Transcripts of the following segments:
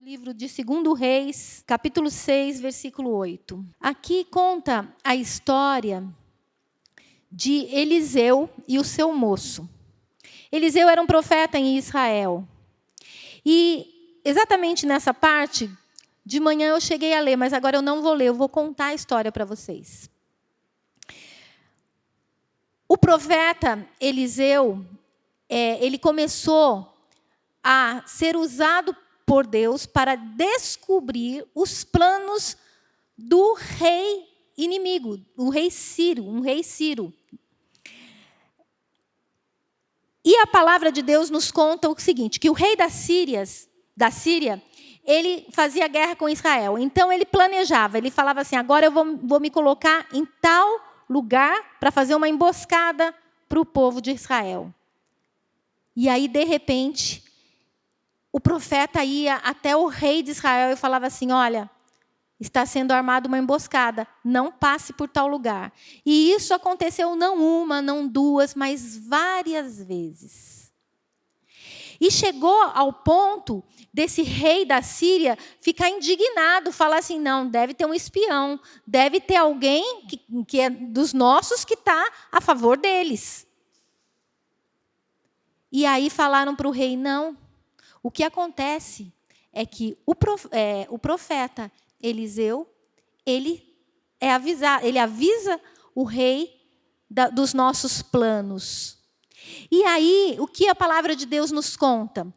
Livro de 2 Reis, capítulo 6, versículo 8. Aqui conta a história de Eliseu e o seu moço. Eliseu era um profeta em Israel. E exatamente nessa parte, de manhã eu cheguei a ler, mas agora eu não vou ler, eu vou contar a história para vocês. O profeta Eliseu, ele começou a ser usado por Deus para descobrir os planos do rei inimigo, um rei Ciro. E a palavra de Deus nos conta o seguinte, que o rei da Síria, ele fazia guerra com Israel. Então ele planejava, ele falava assim, agora eu vou me colocar em tal lugar para fazer uma emboscada para o povo de Israel. E aí, de repente, o profeta ia até o rei de Israel e falava assim, olha, está sendo armada uma emboscada, não passe por tal lugar. E isso aconteceu não uma, não duas, mas várias vezes. E chegou ao ponto desse rei da Síria ficar indignado, falar assim, não, deve ter um espião, deve ter alguém que é dos nossos que está a favor deles. E aí falaram para o rei, não. O que acontece é que o profeta Eliseu, ele avisa o rei dos nossos planos. E aí, o que a palavra de Deus nos conta?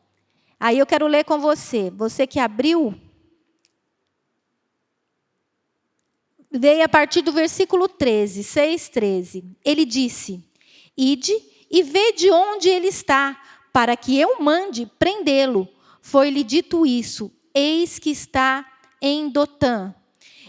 Aí eu quero ler com você que abriu, veio a partir do versículo 13, 6:13. Ele disse, ide e vê de onde ele está, para que eu mande prendê-lo. Foi-lhe dito isso, eis que está em Dotã.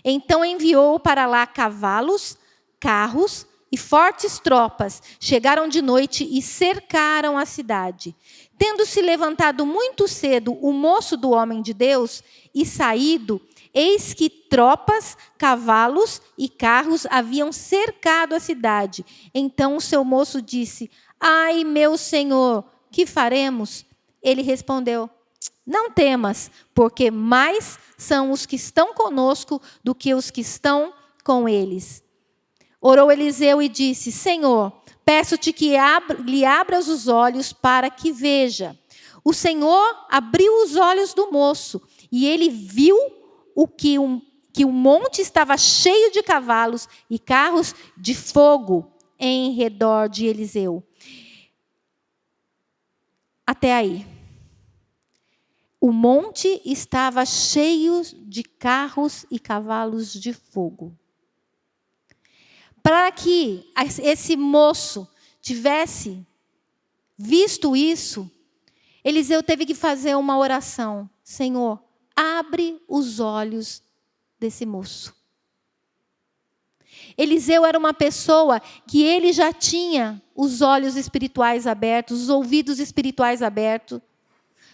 Então enviou para lá cavalos, carros e fortes tropas. Troparam de noite e cercaram a cidade. Tendo-se levantado muito cedo o moço do homem de Deus e saído, eis que tropas, cavalos e carros haviam cercado a cidade. Então o seu moço disse, ai, meu senhor, que faremos? Ele respondeu, não temas, porque mais são os que estão conosco do que os que estão com eles. Orou Eliseu e disse, Senhor, peço-te que lhe abras os olhos para que veja. O Senhor abriu os olhos do moço e ele viu que o monte estava cheio de cavalos e carros de fogo em redor de Eliseu. Até aí. O monte estava cheio de carros e cavalos de fogo. Para que esse moço tivesse visto isso, Eliseu teve que fazer uma oração. Senhor, abre os olhos desse moço. Eliseu era uma pessoa que ele já tinha os olhos espirituais abertos, os ouvidos espirituais abertos.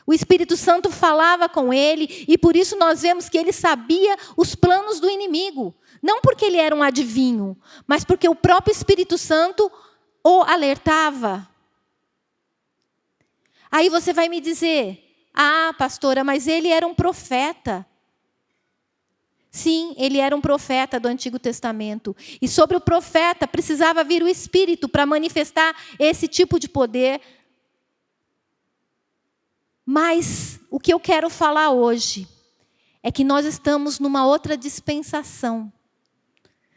O Espírito Santo falava com ele e por isso nós vemos que ele sabia os planos do inimigo. Não porque ele era um adivinho, mas porque o próprio Espírito Santo o alertava. Aí você vai me dizer, pastora, mas ele era um profeta. Sim, ele era um profeta do Antigo Testamento. E sobre o profeta precisava vir o Espírito para manifestar esse tipo de poder. Mas o que eu quero falar hoje é que nós estamos numa outra dispensação.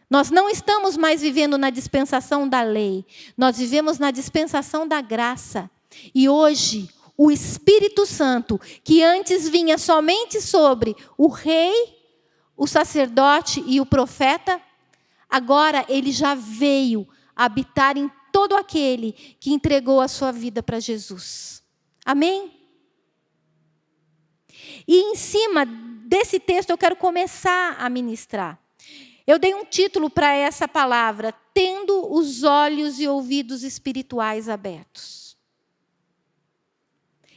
Nós não estamos mais vivendo na dispensação da lei. Nós vivemos na dispensação da graça. E hoje, o Espírito Santo, que antes vinha somente sobre o rei, o sacerdote e o profeta, agora ele já veio habitar em todo aquele que entregou a sua vida para Jesus. Amém? E em cima desse texto eu quero começar a ministrar. Eu dei um título para essa palavra, tendo os olhos e ouvidos espirituais abertos.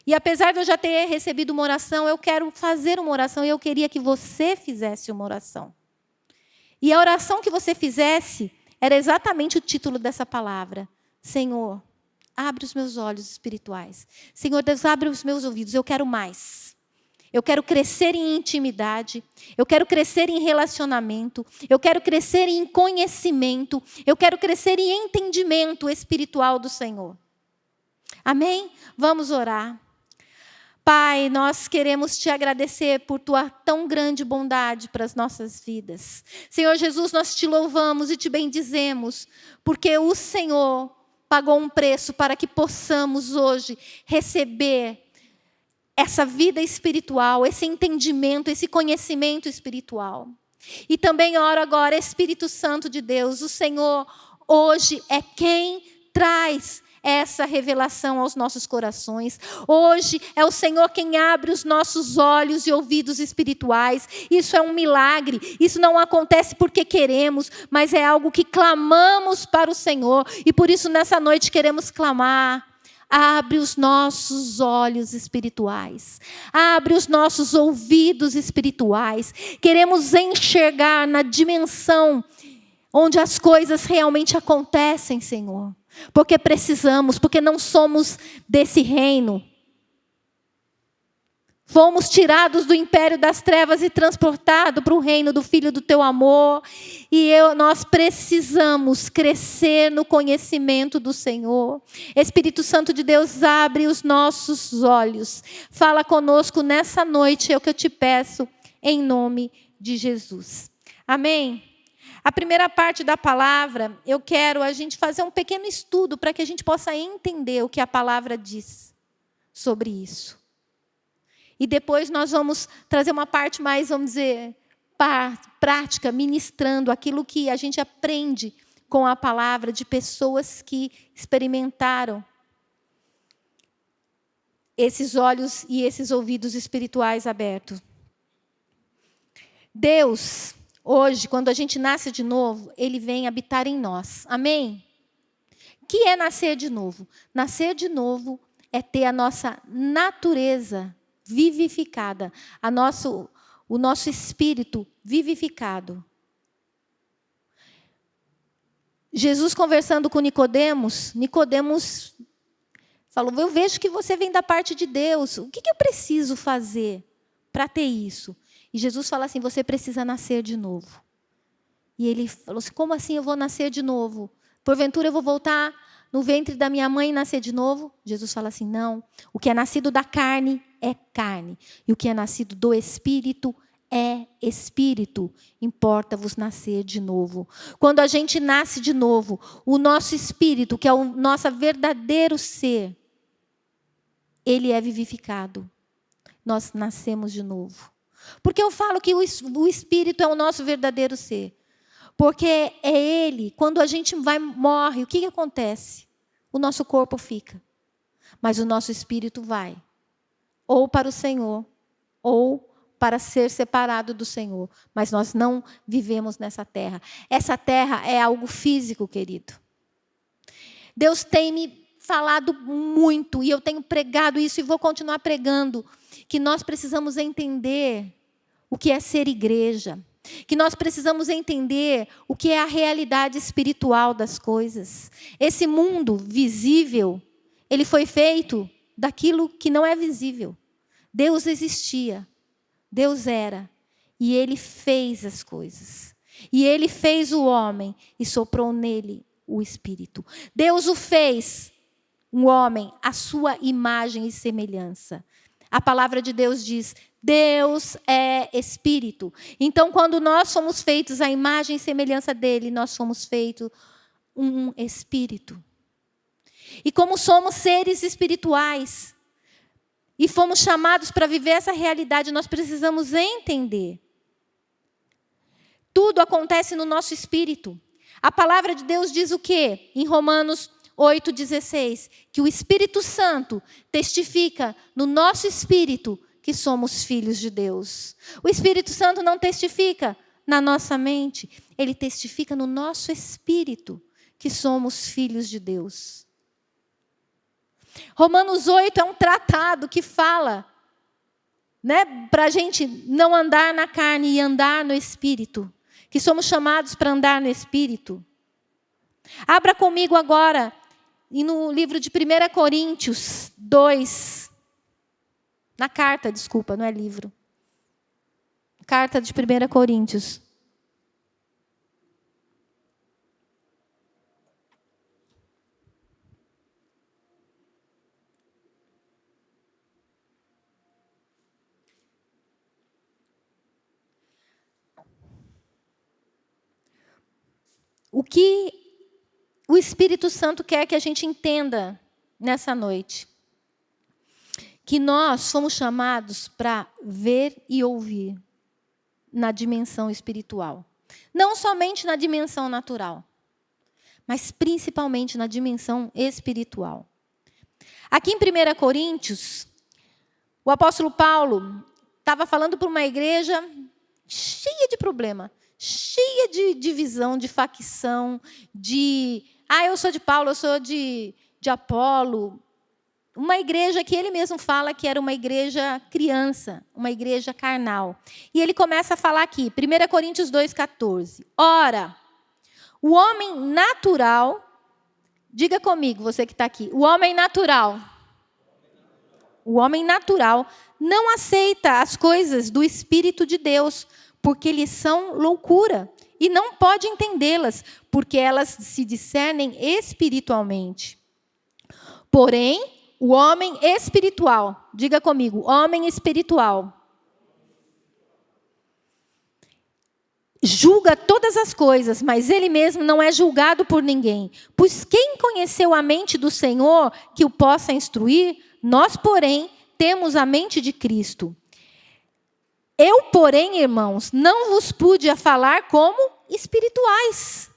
E apesar de eu já ter recebido uma oração, eu quero fazer uma oração e eu queria que você fizesse uma oração. E a oração que você fizesse era exatamente o título dessa palavra. Senhor, abre os meus olhos espirituais. Senhor Deus, abre os meus ouvidos, eu quero mais. Eu quero crescer em intimidade. Eu quero crescer em relacionamento. Eu quero crescer em conhecimento. Eu quero crescer em entendimento espiritual do Senhor. Amém? Vamos orar. Pai, nós queremos te agradecer por tua tão grande bondade para as nossas vidas. Senhor Jesus, nós te louvamos e te bendizemos, porque o Senhor pagou um preço para que possamos hoje receber essa vida espiritual, esse entendimento, esse conhecimento espiritual. E também oro agora, Espírito Santo de Deus, o Senhor hoje é quem traz essa revelação aos nossos corações. Hoje é o Senhor quem abre os nossos olhos e ouvidos espirituais. Isso é um milagre. Isso não acontece porque queremos, mas é algo que clamamos para o Senhor. E por isso nessa noite queremos clamar. Abre os nossos olhos espirituais. Abre os nossos ouvidos espirituais. Queremos enxergar na dimensão onde as coisas realmente acontecem, Senhor. Porque precisamos, porque não somos desse reino. Fomos tirados do império das trevas e transportados para o reino do Filho do Teu amor. E nós precisamos crescer no conhecimento do Senhor. Espírito Santo de Deus, abre os nossos olhos. Fala conosco nessa noite, é o que eu te peço, em nome de Jesus. Amém? A primeira parte da palavra, eu quero a gente fazer um pequeno estudo para que a gente possa entender o que a palavra diz sobre isso. E depois nós vamos trazer uma parte mais, vamos dizer, prática, ministrando aquilo que a gente aprende com a palavra de pessoas que experimentaram esses olhos e esses ouvidos espirituais abertos. Deus, hoje, quando a gente nasce de novo, Ele vem habitar em nós. Amém? O que é nascer de novo? Nascer de novo é ter a nossa natureza vivificada, o nosso espírito vivificado. Jesus conversando com Nicodemos falou, eu vejo que você vem da parte de Deus. O que eu preciso fazer para ter isso? E Jesus fala assim, você precisa nascer de novo. E ele falou assim, como assim eu vou nascer de novo? Porventura eu vou voltar no ventre da minha mãe e nascer de novo? Jesus fala assim, não. O que é nascido da carne é carne. E o que é nascido do Espírito é Espírito. Importa-vos nascer de novo. Quando a gente nasce de novo, o nosso Espírito, que é o nosso verdadeiro ser, ele é vivificado. Nós nascemos de novo. Porque eu falo que o Espírito é o nosso verdadeiro ser. Porque é Ele, quando a gente morre, o que acontece? O nosso corpo fica. Mas o nosso Espírito vai. Ou para o Senhor, ou para ser separado do Senhor. Mas nós não vivemos nessa terra. Essa terra é algo físico, querido. Deus tem me falado muito, e eu tenho pregado isso e vou continuar pregando, que nós precisamos entender o que é ser igreja, que nós precisamos entender o que é a realidade espiritual das coisas. Esse mundo visível, ele foi feito daquilo que não é visível. Deus existia, Deus era, e Ele fez as coisas. E Ele fez o homem e soprou nele o Espírito. Deus o fez, um homem, à sua imagem e semelhança. A palavra de Deus diz, Deus é Espírito. Então, quando nós somos feitos à imagem e semelhança dele, nós somos feitos um Espírito. E como somos seres espirituais, e fomos chamados para viver essa realidade, nós precisamos entender. Tudo acontece no nosso espírito. A palavra de Deus diz o quê? Em Romanos 8,16, que o Espírito Santo testifica no nosso espírito que somos filhos de Deus. O Espírito Santo não testifica na nossa mente, ele testifica no nosso espírito que somos filhos de Deus. Romanos 8 é um tratado que fala, para a gente não andar na carne e andar no espírito, que somos chamados para andar no espírito. Abra comigo agora, no livro de 1 Coríntios 2. Na carta, desculpa, não é livro. Carta de 1 Coríntios. O que o Espírito Santo quer que a gente entenda nessa noite? Que nós fomos chamados para ver e ouvir na dimensão espiritual. Não somente na dimensão natural, mas principalmente na dimensão espiritual. Aqui em 1 Coríntios, o apóstolo Paulo estava falando para uma igreja cheia de problema, cheia de divisão, de facção, eu sou de Paulo, eu sou de Apolo. Uma igreja que ele mesmo fala que era uma igreja criança, uma igreja carnal. E ele começa a falar aqui, 1 Coríntios 2,14. Ora, o homem natural, diga comigo, você que está aqui, o homem natural não aceita as coisas do Espírito de Deus, porque lhes são loucura, e não pode entendê-las, porque elas se discernem espiritualmente. Porém, o homem espiritual, diga comigo, homem espiritual, julga todas as coisas, mas ele mesmo não é julgado por ninguém. Pois quem conheceu a mente do Senhor que o possa instruir? Nós, porém, temos a mente de Cristo. Eu, porém, irmãos, não vos pude falar como espirituais,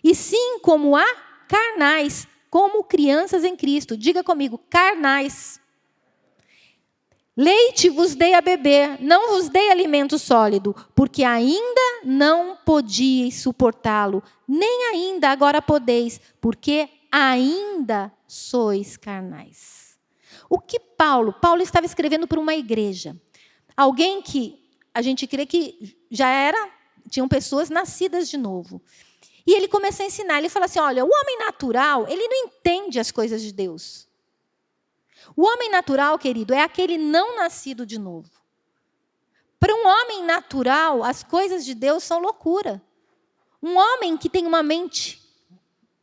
e sim como a carnais, como crianças em Cristo. Diga comigo, carnais. Leite vos dei a beber, não vos dei alimento sólido, porque ainda não podíeis suportá-lo, nem ainda agora podeis, porque ainda sois carnais. O que Paulo estava escrevendo para uma igreja. Alguém que a gente crê que tinham pessoas nascidas de novo. E ele começa a ensinar, ele fala assim, olha, o homem natural, ele não entende as coisas de Deus. O homem natural, querido, é aquele não nascido de novo. Para um homem natural, as coisas de Deus são loucura. Um homem que tem uma mente,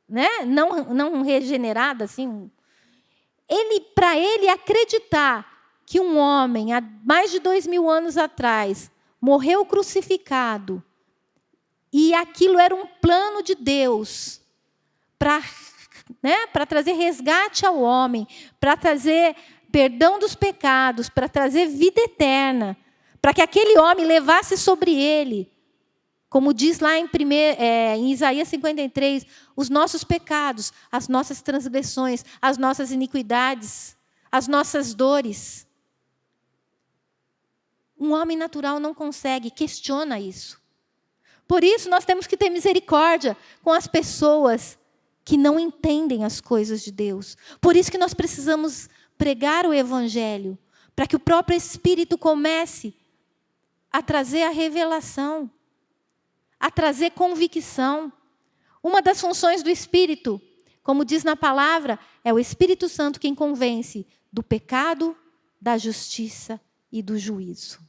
né, não regenerada, assim, para ele acreditar que um homem, há mais de 2000 anos atrás, morreu crucificado, e aquilo era um plano de Deus para trazer resgate ao homem, para trazer perdão dos pecados, para trazer vida eterna, para que aquele homem levasse sobre ele, como diz lá em Isaías 53, os nossos pecados, as nossas transgressões, as nossas iniquidades, as nossas dores. Um homem natural não consegue, questiona isso. Por isso, nós temos que ter misericórdia com as pessoas que não entendem as coisas de Deus. Por isso que nós precisamos pregar o Evangelho, para que o próprio Espírito comece a trazer a revelação, a trazer convicção. Uma das funções do Espírito, como diz na palavra, é o Espírito Santo quem convence do pecado, da justiça e do juízo.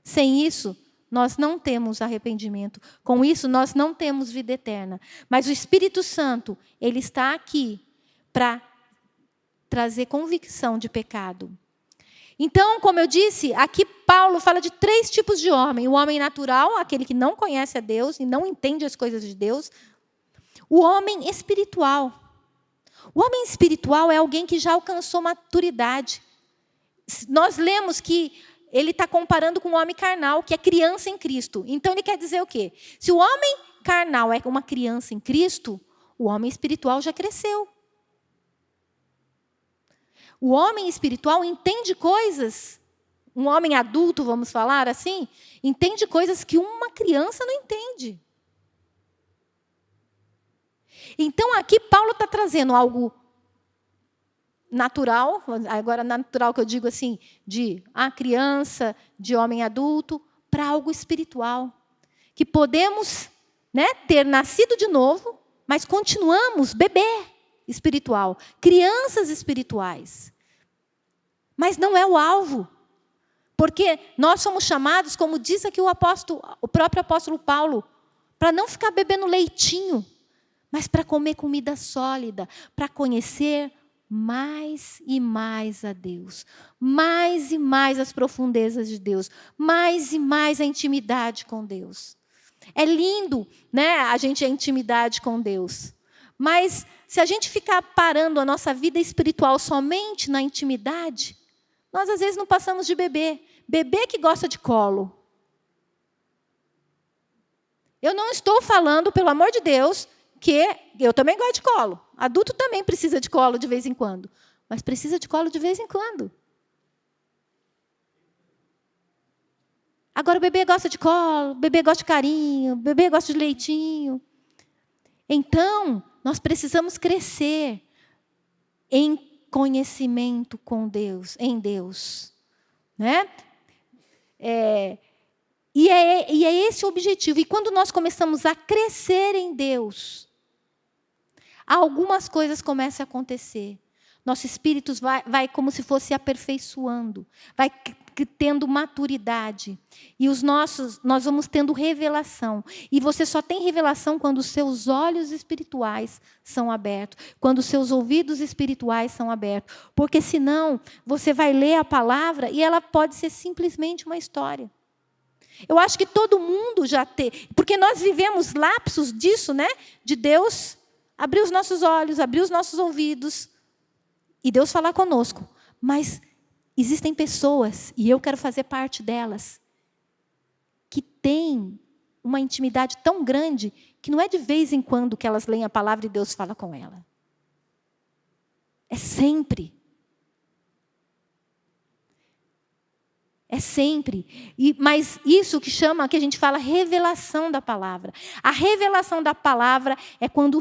Sem isso, nós não temos arrependimento. Com isso, nós não temos vida eterna. Mas o Espírito Santo, ele está aqui para trazer convicção de pecado. Então, como eu disse, aqui Paulo fala de 3 tipos de homem. O homem natural, aquele que não conhece a Deus e não entende as coisas de Deus. O homem espiritual. O homem espiritual é alguém que já alcançou maturidade. Nós lemos que ele está comparando com o homem carnal, que é criança em Cristo. Então, ele quer dizer o quê? Se o homem carnal é uma criança em Cristo, o homem espiritual já cresceu. O homem espiritual entende coisas, um homem adulto, vamos falar assim, entende coisas que uma criança não entende. Então, aqui Paulo está trazendo algo natural, agora natural que eu digo assim, de criança, de homem adulto, para algo espiritual. Que podemos, ter nascido de novo, mas continuamos bebê espiritual, crianças espirituais. Mas não é o alvo. Porque nós somos chamados, como diz aqui o próprio apóstolo Paulo, para não ficar bebendo leitinho, mas para comer comida sólida, para conhecer mais e mais a Deus, mais e mais as profundezas de Deus, mais e mais a intimidade com Deus. É lindo, né, a intimidade com Deus. Mas se a gente ficar parando a nossa vida espiritual somente na intimidade, nós às vezes não passamos de bebê. Bebê que gosta de colo. Eu não estou falando, pelo amor de Deus, que eu também gosto de colo. Adulto também precisa de colo de vez em quando. Mas precisa de colo de vez em quando. Agora o bebê gosta de colo, o bebê gosta de carinho, o bebê gosta de leitinho. Então, nós precisamos crescer em conhecimento com Deus, em Deus. Né? E é esse o objetivo. E quando nós começamos a crescer em Deus, algumas coisas começam a acontecer. Nosso espírito vai como se fosse aperfeiçoando, vai tendo maturidade. E nós vamos tendo revelação. E você só tem revelação quando os seus olhos espirituais são abertos, quando os seus ouvidos espirituais são abertos. Porque senão, você vai ler a palavra e ela pode ser simplesmente uma história. Eu acho que todo mundo já tem, porque nós vivemos lapsos disso, né? De Deus abrir os nossos olhos, abrir os nossos ouvidos, e Deus falar conosco. Mas existem pessoas, e eu quero fazer parte delas, que têm uma intimidade tão grande, que não é de vez em quando que elas leem a palavra e Deus fala com ela. É sempre. É sempre. Mas isso que a gente fala revelação da palavra. A revelação da palavra é quando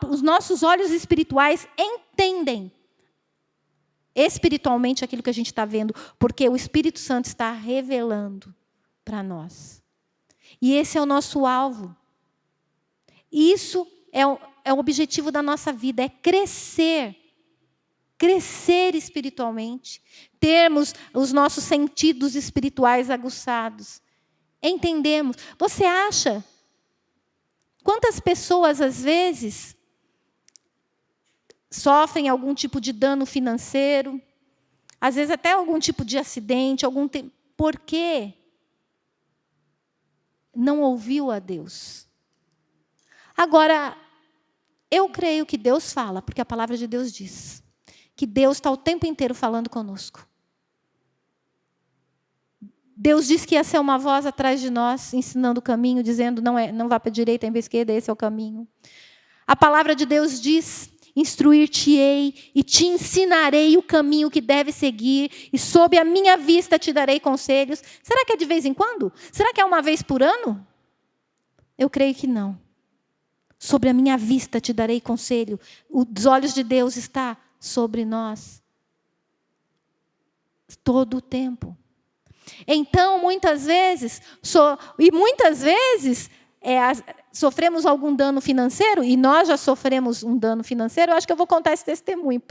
os nossos olhos espirituais entendem espiritualmente aquilo que a gente está vendo, porque o Espírito Santo está revelando para nós. E esse é o nosso alvo. Isso é o objetivo da nossa vida, é crescer espiritualmente, termos os nossos sentidos espirituais aguçados, entendemos. Você acha quantas pessoas, às vezes, sofrem algum tipo de dano financeiro, às vezes até algum tipo de acidente, por quê? Não ouviu a Deus. Agora, eu creio que Deus fala, porque a palavra de Deus diz que Deus está o tempo inteiro falando conosco. Deus disse que ia ser uma voz atrás de nós, ensinando o caminho, dizendo, não vá para a direita, nem para a esquerda, esse é o caminho. A palavra de Deus diz, instruir-te-ei e te ensinarei o caminho que deve seguir, e sob a minha vista te darei conselhos. Será que é de vez em quando? Será que é uma vez por ano? Eu creio que não. Sobre a minha vista te darei conselho. Os olhos de Deus estão sobre nós todo o tempo. Então, muitas vezes sofremos algum dano financeiro, e nós já sofremos um dano financeiro. Eu acho que eu vou contar esse testemunho.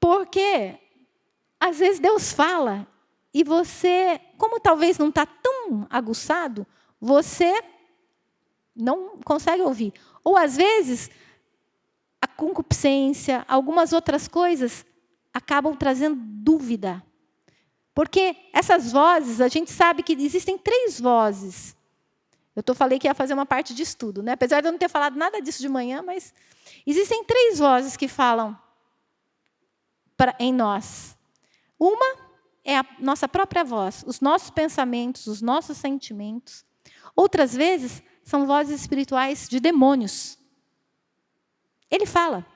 Porque, às vezes, Deus fala, e você, como talvez não está tão aguçado, você não consegue ouvir. Ou, às vezes, a concupiscência, algumas outras coisas, acabam trazendo dúvida. Porque essas vozes, a gente sabe que existem 3 vozes. Eu falei que ia fazer uma parte de estudo, né? Apesar de eu não ter falado nada disso de manhã, mas existem 3 vozes que falam em nós. Uma é a nossa própria voz, os nossos pensamentos, os nossos sentimentos. Outras vezes, são vozes espirituais de demônios. Ele fala.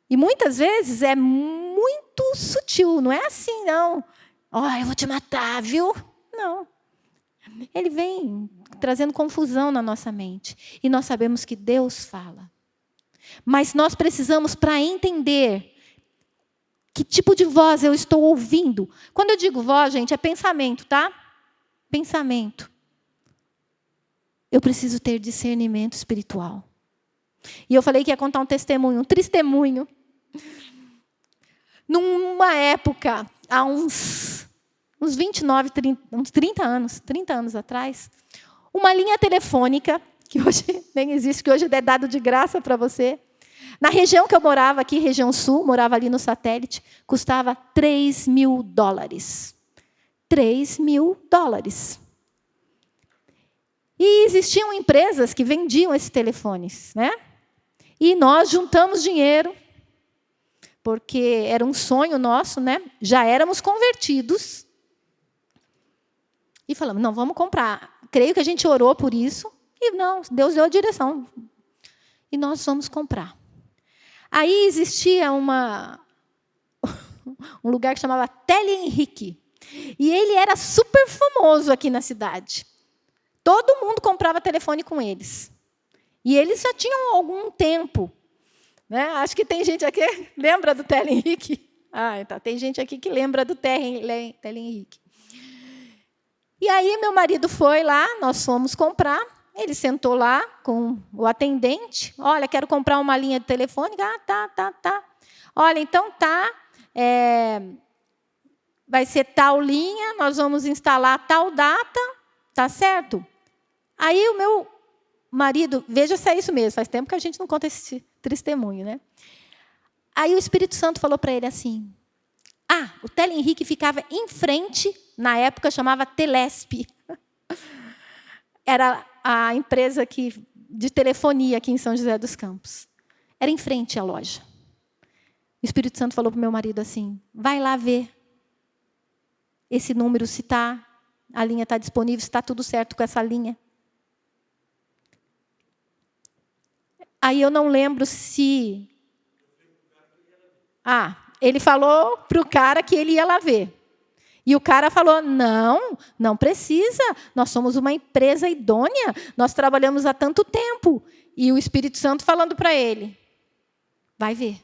E muitas vezes é muito sutil, não é assim, não. Eu vou te matar, viu? Não. Ele vem trazendo confusão na nossa mente. E nós sabemos que Deus fala. Mas nós precisamos, para entender que tipo de voz eu estou ouvindo. Quando eu digo voz, gente, é pensamento, tá? Pensamento. Eu preciso ter discernimento espiritual. E eu falei que ia contar um testemunho, um testemunho. Numa época há uns 29, 30, uns 30 anos atrás, uma linha telefônica, que hoje nem existe, que hoje é dado de graça para você. Na região que eu morava aqui, região sul, morava ali no satélite, custava $3.000. $3.000. E existiam empresas que vendiam esses telefones, né? E nós juntamos dinheiro, porque era um sonho nosso, né? Já éramos convertidos. E falamos, não, vamos comprar. Creio que a gente orou por isso. E não, Deus deu a direção. E nós vamos comprar. Aí existia um lugar que chamava Tele Henrique. E ele era super famoso aqui na cidade. Todo mundo comprava telefone com eles. E eles já tinham algum tempo. Né? Acho que tem gente aqui que lembra do Tele Henrique. Então, tem gente aqui que lembra do Tele Henrique. E aí, meu marido foi lá, nós fomos comprar. Ele sentou lá com o atendente. Olha, quero comprar uma linha de telefone. Tá. Olha, então tá. Vai ser tal linha, nós vamos instalar tal data. Tá certo? Aí o meu marido, veja se é isso mesmo, faz tempo que a gente não conta esse testemunho, né? Aí o Espírito Santo falou para ele assim, o Tele Henrique ficava em frente, na época chamava Telesp. Era a empresa de telefonia aqui em São José dos Campos. Era em frente à loja. O Espírito Santo falou para o meu marido assim, vai lá ver esse número, se a linha está disponível, se está tudo certo com essa linha. Aí eu não lembro se... ele falou para o cara que ele ia lá ver. E o cara falou, não precisa, nós somos uma empresa idônea, nós trabalhamos há tanto tempo. E o Espírito Santo falando para ele, vai ver.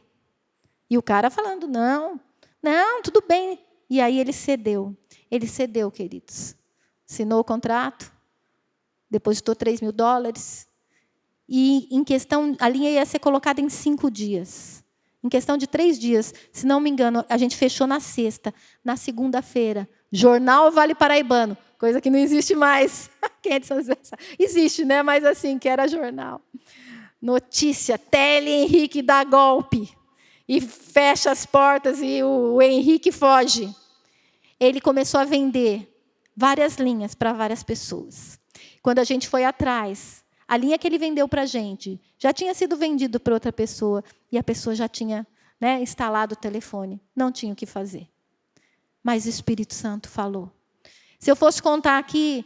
E o cara falando, não, tudo bem. E aí ele cedeu, queridos. Assinou o contrato, depositou $3.000. E em questão, a linha ia ser colocada em 5 dias. Em questão de 3 dias, se não me engano, a gente fechou na sexta. Na segunda-feira, Jornal Vale Paraibano, coisa que não existe mais. Quem é de São José? Existe, né? Mas assim, que era jornal. Notícia, Tele Henrique dá golpe. E fecha as portas e o Henrique foge. Ele começou a vender várias linhas para várias pessoas. Quando a gente foi atrás, a linha que ele vendeu para a gente já tinha sido vendida para outra pessoa e a pessoa já tinha, né, instalado o telefone. Não tinha o que fazer. Mas o Espírito Santo falou. Se eu fosse contar aqui,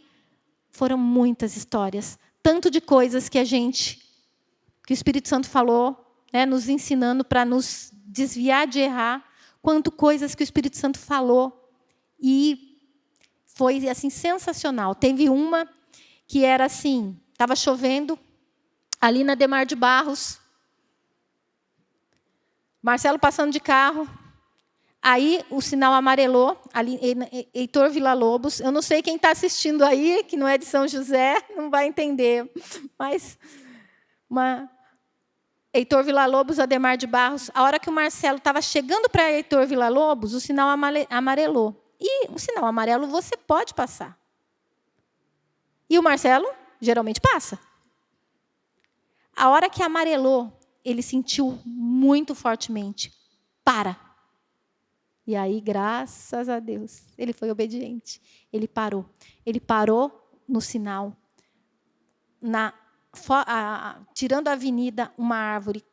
foram muitas histórias. Tanto de coisas que o Espírito Santo falou, né, nos ensinando para nos desviar de errar, quanto coisas que o Espírito Santo falou. E foi assim, sensacional. Teve uma que era assim... Estava chovendo, ali na Demar de Barros. Marcelo passando de carro. Aí o sinal amarelou, ali, Heitor Villa-Lobos. Eu não sei quem está assistindo aí, que não é de São José, não vai entender. Mas, Heitor Villa-Lobos, Ademar de Barros. A hora que o Marcelo estava chegando para Heitor Villa-Lobos, o sinal amarelou. E o sinal amarelo você pode passar. E o Marcelo... geralmente passa. A hora que amarelou, ele sentiu muito fortemente. Para. E aí, graças a Deus, ele foi obediente. Ele parou. Ele parou no sinal. Tirando a avenida, uma árvore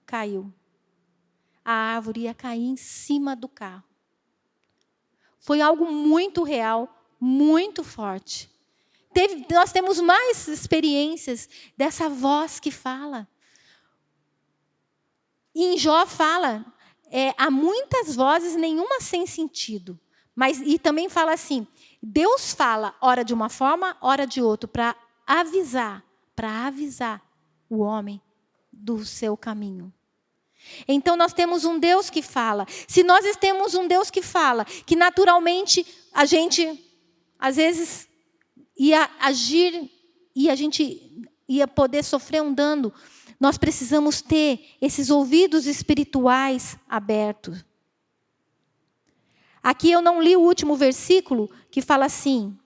caiu. A árvore ia cair em cima do carro. Foi algo muito real, muito forte. Nós temos mais experiências dessa voz que fala. E em Jó fala, há muitas vozes, nenhuma sem sentido. E também fala assim, Deus fala, ora de uma forma, ora de outra, para avisar o homem do seu caminho. Então, nós temos um Deus que fala. Se nós temos um Deus que fala, que naturalmente a gente, às vezes... ia agir e a gente ia poder sofrer um dano, nós precisamos ter esses ouvidos espirituais abertos. Aqui eu não li o último versículo, que fala assim,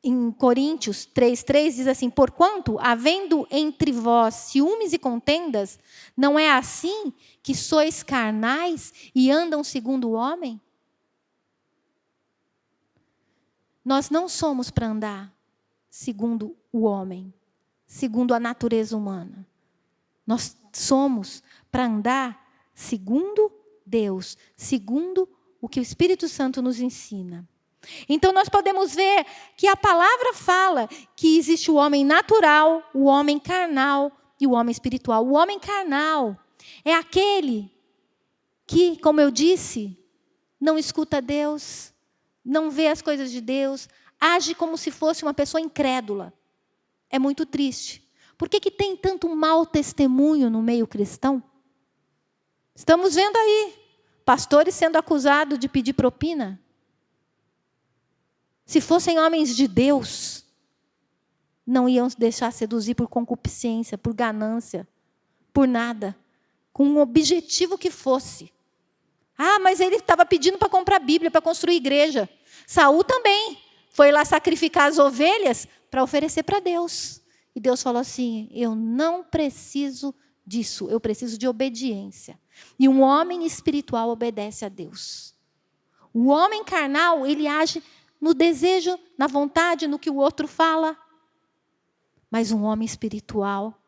em Coríntios 3:3, diz assim: porquanto, havendo entre vós ciúmes e contendas, não é assim que sois carnais e andam segundo o homem? Nós não somos para andar segundo o homem, segundo a natureza humana. Nós somos para andar segundo Deus, segundo o que o Espírito Santo nos ensina. Então nós podemos ver que a palavra fala que existe o homem natural, o homem carnal e o homem espiritual. O homem carnal é aquele que, como eu disse, não escuta Deus, não vê as coisas de Deus, age como se fosse uma pessoa incrédula. É muito triste. Por que tem tanto mau testemunho no meio cristão? Estamos vendo aí pastores sendo acusados de pedir propina. Se fossem homens de Deus, não iam se deixar seduzir por concupiscência, por ganância, por nada, com um objetivo que fosse. Ah, mas ele estava pedindo para comprar Bíblia, para construir igreja. Saul também foi lá sacrificar as ovelhas para oferecer para Deus. E Deus falou assim: eu não preciso disso, eu preciso de obediência. E um homem espiritual obedece a Deus. O homem carnal, ele age no desejo, na vontade, no que o outro fala. Mas um homem espiritual,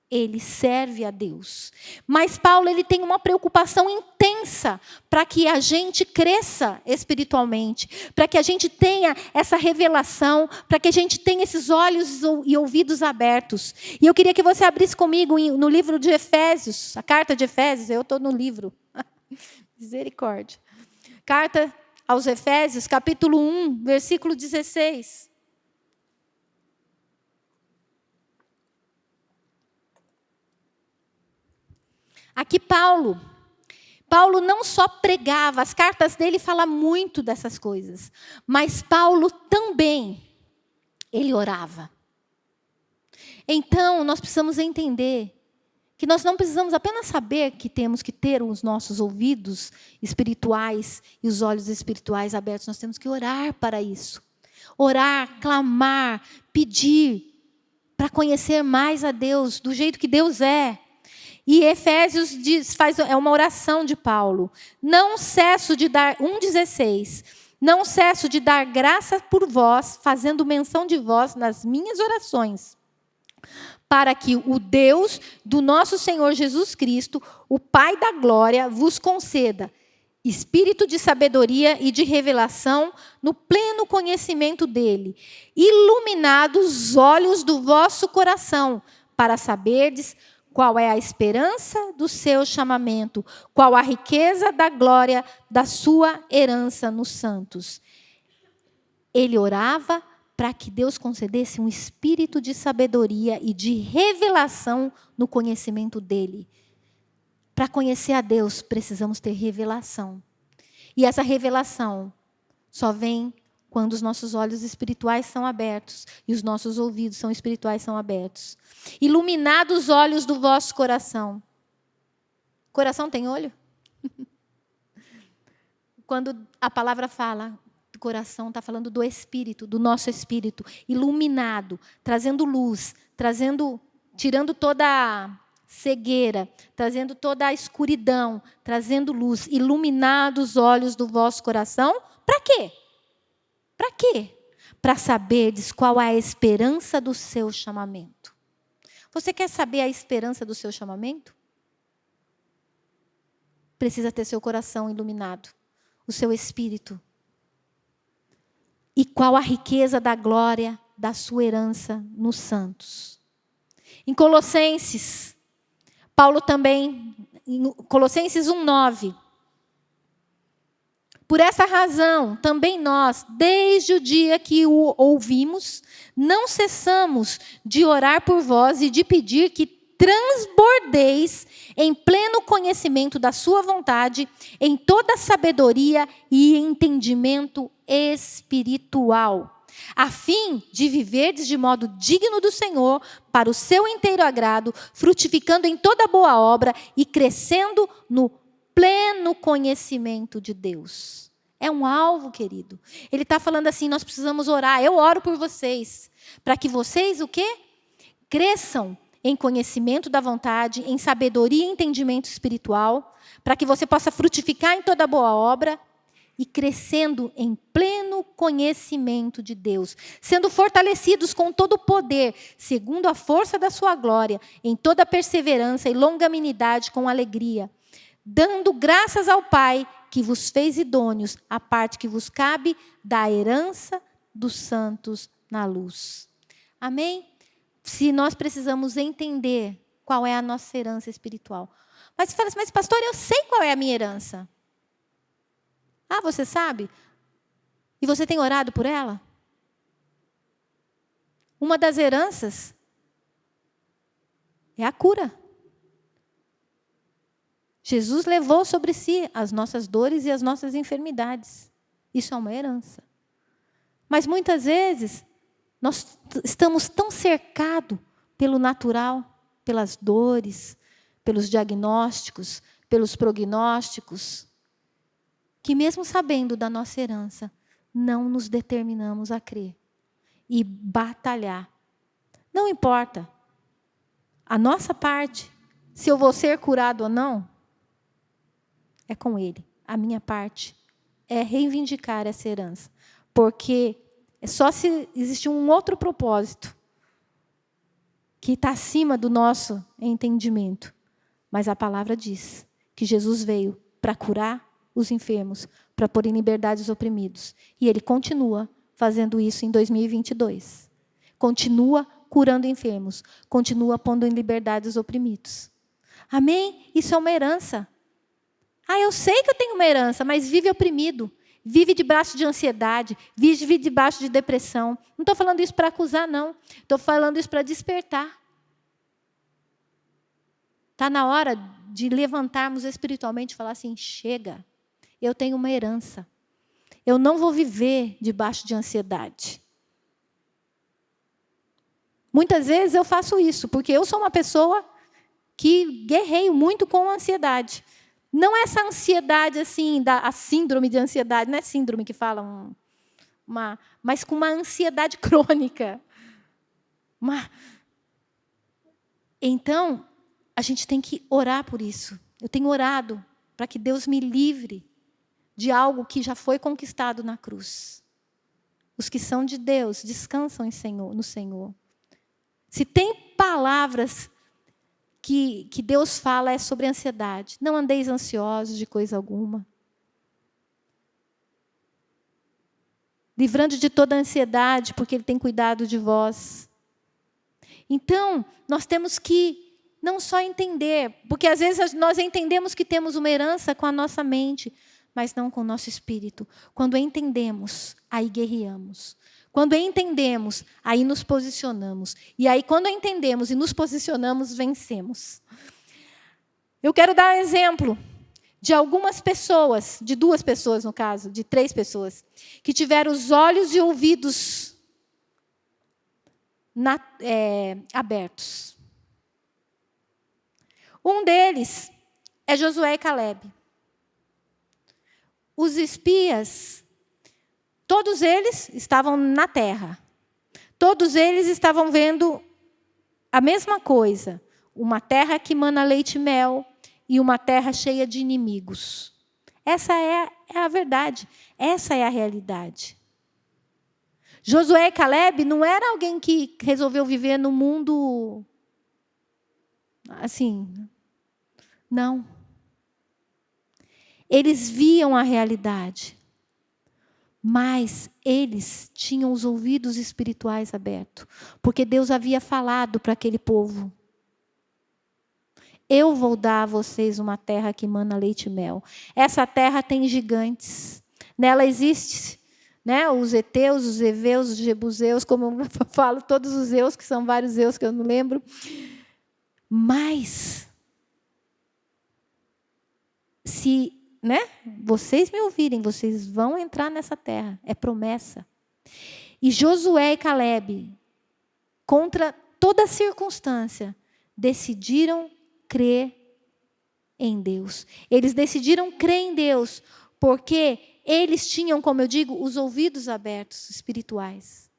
ele serve a Deus. Mas Paulo, ele tem uma preocupação intensa para que a gente cresça espiritualmente, para que a gente tenha essa revelação, para que a gente tenha esses olhos e ouvidos abertos. E eu queria que você abrisse comigo no livro de Efésios, a carta de Efésios. Eu estou no livro. Misericórdia. Carta aos Efésios, capítulo 1, versículo 16. Aqui Paulo não só pregava, as cartas dele falam muito dessas coisas, mas Paulo também, ele orava. Então, nós precisamos entender que nós não precisamos apenas saber que temos que ter os nossos ouvidos espirituais e os olhos espirituais abertos, nós temos que orar para isso. Orar, clamar, pedir, para conhecer mais a Deus, do jeito que Deus é. E Efésios diz, é uma oração de Paulo. Não cesso de dar, 1,16. Não cesso de dar graça por vós, fazendo menção de vós nas minhas orações, para que o Deus do nosso Senhor Jesus Cristo, o Pai da glória, vos conceda espírito de sabedoria e de revelação no pleno conhecimento dele, iluminados os olhos do vosso coração, para saberdes qual é a esperança do seu chamamento, qual a riqueza da glória da sua herança nos santos. Ele orava para que Deus concedesse um espírito de sabedoria e de revelação no conhecimento dele. Para conhecer a Deus, precisamos ter revelação. E essa revelação só vem quando os nossos olhos espirituais são abertos e os nossos ouvidos espirituais são abertos. Iluminados os olhos do vosso coração. Coração tem olho? Quando a palavra fala do coração, está falando do espírito, do nosso espírito, iluminado, trazendo luz, tirando toda a cegueira, trazendo toda a escuridão, trazendo luz, iluminados os olhos do vosso coração. Para quê? Para quê? Para saberdes qual é a esperança do seu chamamento. Você quer saber a esperança do seu chamamento? Precisa ter seu coração iluminado, o seu espírito. E qual a riqueza da glória da sua herança nos santos. Em Colossenses, Paulo também, em Colossenses 1:9. Por essa razão, também nós, desde o dia que o ouvimos, não cessamos de orar por vós e de pedir que transbordeis em pleno conhecimento da sua vontade, em toda sabedoria e entendimento espiritual, a fim de viverdes de modo digno do Senhor, para o seu inteiro agrado, frutificando em toda boa obra e crescendo no pleno conhecimento de Deus. É um alvo, querido. Ele está falando assim, nós precisamos orar. Eu oro por vocês. Para que vocês, o quê? Cresçam em conhecimento da vontade, em sabedoria e entendimento espiritual. Para que você possa frutificar em toda boa obra. E crescendo em pleno conhecimento de Deus. Sendo fortalecidos com todo o poder, segundo a força da sua glória. Em toda perseverança e longanimidade com alegria. Dando graças ao Pai, que vos fez idôneos, a parte que vos cabe da herança dos santos na luz. Amém? Se nós precisamos entender qual é a nossa herança espiritual. Mas você fala assim, mas pastor, eu sei qual é a minha herança. Ah, você sabe? E você tem orado por ela? Uma das heranças é a cura. Jesus levou sobre si as nossas dores e as nossas enfermidades. Isso é uma herança. Mas muitas vezes, nós estamos tão cercados pelo natural, pelas dores, pelos diagnósticos, pelos prognósticos, que mesmo sabendo da nossa herança, não nos determinamos a crer e batalhar. Não importa. A nossa parte, se eu vou ser curado ou não, é com Ele. A minha parte é reivindicar essa herança. Porque é só se existe um outro propósito que está acima do nosso entendimento. Mas a palavra diz que Jesus veio para curar os enfermos, para pôr em liberdade os oprimidos. E Ele continua fazendo isso em 2022. Continua curando enfermos. Continua pondo em liberdade os oprimidos. Amém? Isso é uma herança. Ah, eu sei que eu tenho uma herança, mas vive oprimido. Vive debaixo de ansiedade. Vive debaixo de depressão. Não estou falando isso para acusar, não. Estou falando isso para despertar. Está na hora de levantarmos espiritualmente e falar assim, chega, eu tenho uma herança. Eu não vou viver debaixo de ansiedade. Muitas vezes eu faço isso, porque eu sou uma pessoa que guerreio muito com a ansiedade. Não essa ansiedade assim, a síndrome de ansiedade, não é síndrome que fala, mas com uma ansiedade crônica. Então, a gente tem que orar por isso. Eu tenho orado para que Deus me livre de algo que já foi conquistado na cruz. Os que são de Deus descansam no Senhor. Se tem palavras que Deus fala é sobre ansiedade. Não andeis ansiosos de coisa alguma. Livrando de toda ansiedade, porque Ele tem cuidado de vós. Então, nós temos que não só entender, porque às vezes nós entendemos que temos uma herança com a nossa mente, mas não com o nosso espírito. Quando entendemos, aí guerreamos. Quando entendemos, aí nos posicionamos. E aí, quando entendemos e nos posicionamos, vencemos. Eu quero dar um exemplo de algumas pessoas, de 2 pessoas no caso, de 3 pessoas, que tiveram os olhos e ouvidos abertos. Um deles é Josué e Calebe. Os espias, todos eles estavam na terra. Todos eles estavam vendo a mesma coisa. Uma terra que mana leite e mel e uma terra cheia de inimigos. Essa é a verdade. Essa é a realidade. Josué e Calebe não era alguém que resolveu viver no mundo assim. Não. Eles viam a realidade, mas eles tinham os ouvidos espirituais abertos, porque Deus havia falado para aquele povo. Eu vou dar a vocês uma terra que mana leite e mel. Essa terra tem gigantes. Nela existe, os heteus, os heveus, os jebuseus, como eu falo, todos os eus, que são vários eus que eu não lembro. Mas, se vocês me ouvirem, vocês vão entrar nessa terra. É promessa. E Josué e Calebe, contra toda circunstância, decidiram crer em Deus. Eles decidiram crer em Deus, porque eles tinham, como eu digo, os ouvidos abertos espirituais.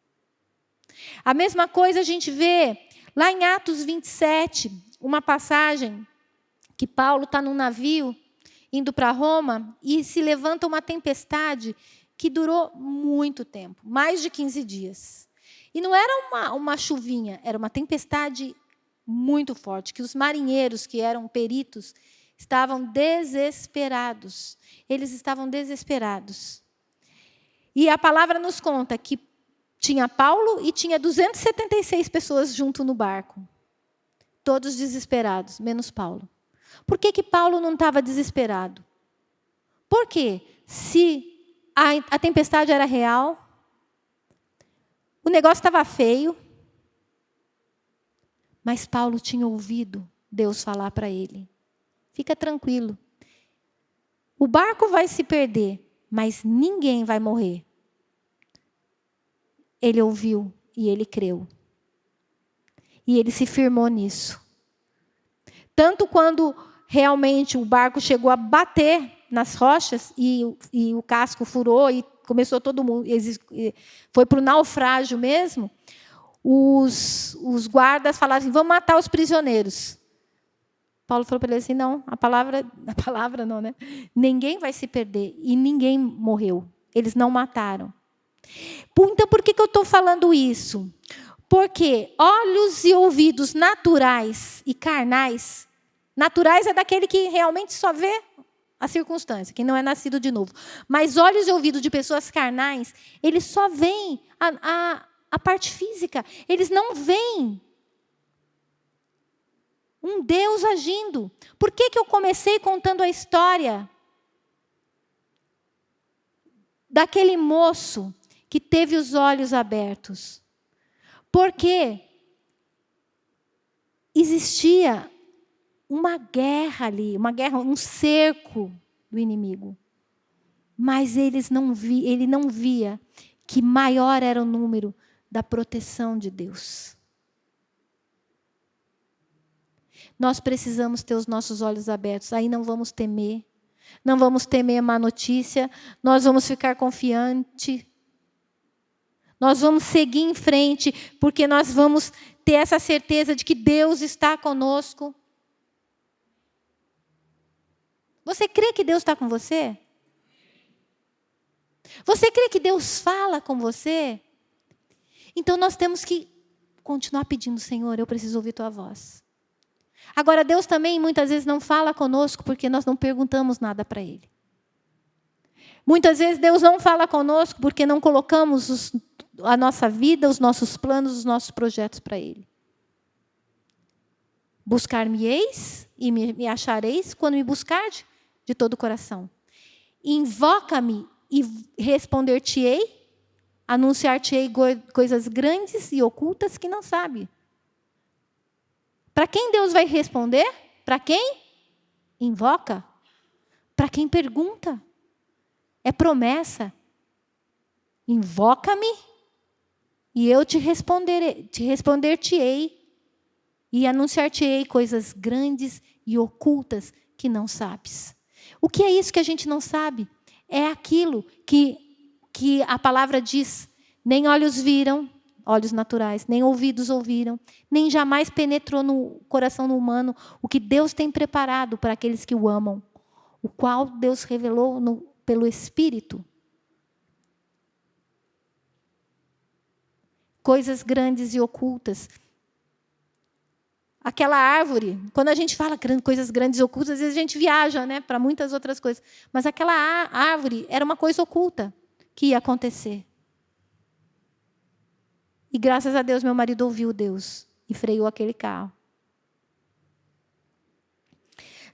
A mesma coisa a gente vê lá em Atos 27, uma passagem que Paulo está num navio indo para Roma e se levanta uma tempestade que durou muito tempo, mais de 15 dias. E não era uma chuvinha, era uma tempestade muito forte, que os marinheiros, que eram peritos, estavam desesperados. Eles estavam desesperados. E a palavra nos conta que tinha Paulo e tinha 276 pessoas junto no barco. Todos desesperados, menos Paulo. Por que Paulo não estava desesperado? Por quê? Se a tempestade era real, o negócio estava feio, mas Paulo tinha ouvido Deus falar para ele: fica tranquilo, o barco vai se perder, mas ninguém vai morrer. Ele ouviu e ele creu. E ele se firmou nisso. Tanto quando realmente o barco chegou a bater nas rochas e o casco furou e começou todo mundo, foi para o naufrágio mesmo, os guardas falaram assim: vamos matar os prisioneiros. Paulo falou para ele assim: não, a palavra não, né? Ninguém vai se perder e ninguém morreu. Eles não mataram. Então, por que eu estou falando isso? Porque olhos e ouvidos naturais e carnais, naturais é daquele que realmente só vê a circunstância, quem não é nascido de novo. Mas olhos e ouvidos de pessoas carnais, eles só veem a parte física. Eles não veem um Deus agindo. Por que eu comecei contando a história daquele moço que teve os olhos abertos? Porque existia uma guerra ali, um cerco do inimigo. Mas ele não via que maior era o número da proteção de Deus. Nós precisamos ter os nossos olhos abertos, aí não vamos temer. Não vamos temer a má notícia, nós vamos ficar confiantes. Nós vamos seguir em frente, porque nós vamos ter essa certeza de que Deus está conosco. Você crê que Deus está com você? Você crê que Deus fala com você? Então nós temos que continuar pedindo: Senhor, eu preciso ouvir tua voz. Agora, Deus também muitas vezes não fala conosco porque nós não perguntamos nada para Ele. Muitas vezes Deus não fala conosco porque não colocamos a nossa vida, os nossos planos, os nossos projetos para Ele. Buscar-me-eis e me achareis quando me buscardes de todo o coração. Invoca-me e responder-te-ei, anunciar-te-ei coisas grandes e ocultas que não sabe. Para quem Deus vai responder? Para quem invoca? Para quem pergunta? É promessa. Invoca-me e eu te responder-te-ei e anunciar-te-ei coisas grandes e ocultas que não sabes. O que é isso que a gente não sabe? É aquilo que a palavra diz: nem olhos viram, olhos naturais, nem ouvidos ouviram, nem jamais penetrou no coração humano o que Deus tem preparado para aqueles que o amam, o qual Deus revelou pelo Espírito. Coisas grandes e ocultas. Aquela árvore, quando a gente fala coisas grandes e ocultas, às vezes a gente viaja, né, para muitas outras coisas. Mas aquela árvore era uma coisa oculta que ia acontecer. E graças a Deus, meu marido ouviu Deus e freou aquele carro.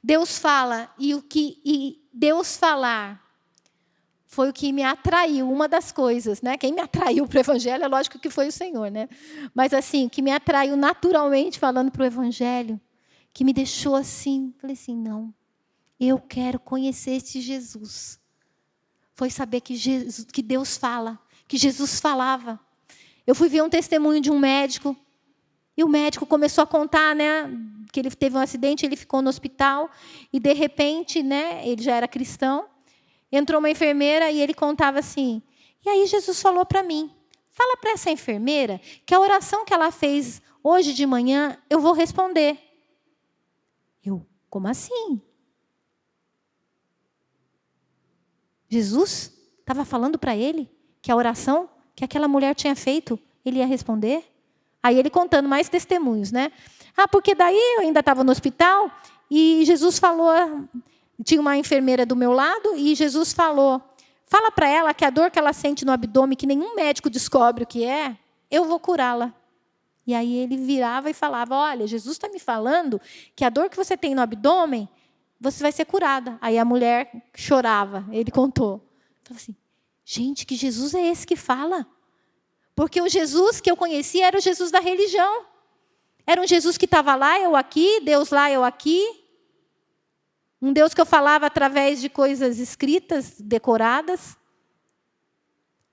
Deus fala, e Deus falar foi o que me atraiu, uma das coisas, né? Quem me atraiu para o Evangelho, é lógico que foi o Senhor, né? Mas assim, que me atraiu naturalmente falando para o Evangelho, que me deixou assim, falei assim: não, eu quero conhecer esse Jesus. Foi saber que Deus fala, que Jesus falava. Eu fui ver um testemunho de um médico, e o médico começou a contar, né, que ele teve um acidente, ele ficou no hospital, e de repente, né, ele já era cristão, entrou uma enfermeira e ele contava assim, e aí Jesus falou para mim, fala para essa enfermeira que a oração que ela fez hoje de manhã, eu vou responder. Eu, como assim? Jesus estava falando para ele que a oração que aquela mulher tinha feito, ele ia responder? Aí ele contando mais testemunhos, né? Porque daí eu ainda estava no hospital e Jesus falou, tinha uma enfermeira do meu lado e Jesus falou, fala para ela que a dor que ela sente no abdômen, que nenhum médico descobre o que é, eu vou curá-la. E aí ele virava e falava, olha, Jesus está me falando que a dor que você tem no abdômen, você vai ser curada. Aí a mulher chorava, ele contou. Falei assim, gente, que Jesus é esse que fala? Porque o Jesus que eu conhecia era o Jesus da religião. Era um Jesus que estava lá, eu aqui, Deus lá, eu aqui. Um Deus que eu falava através de coisas escritas, decoradas.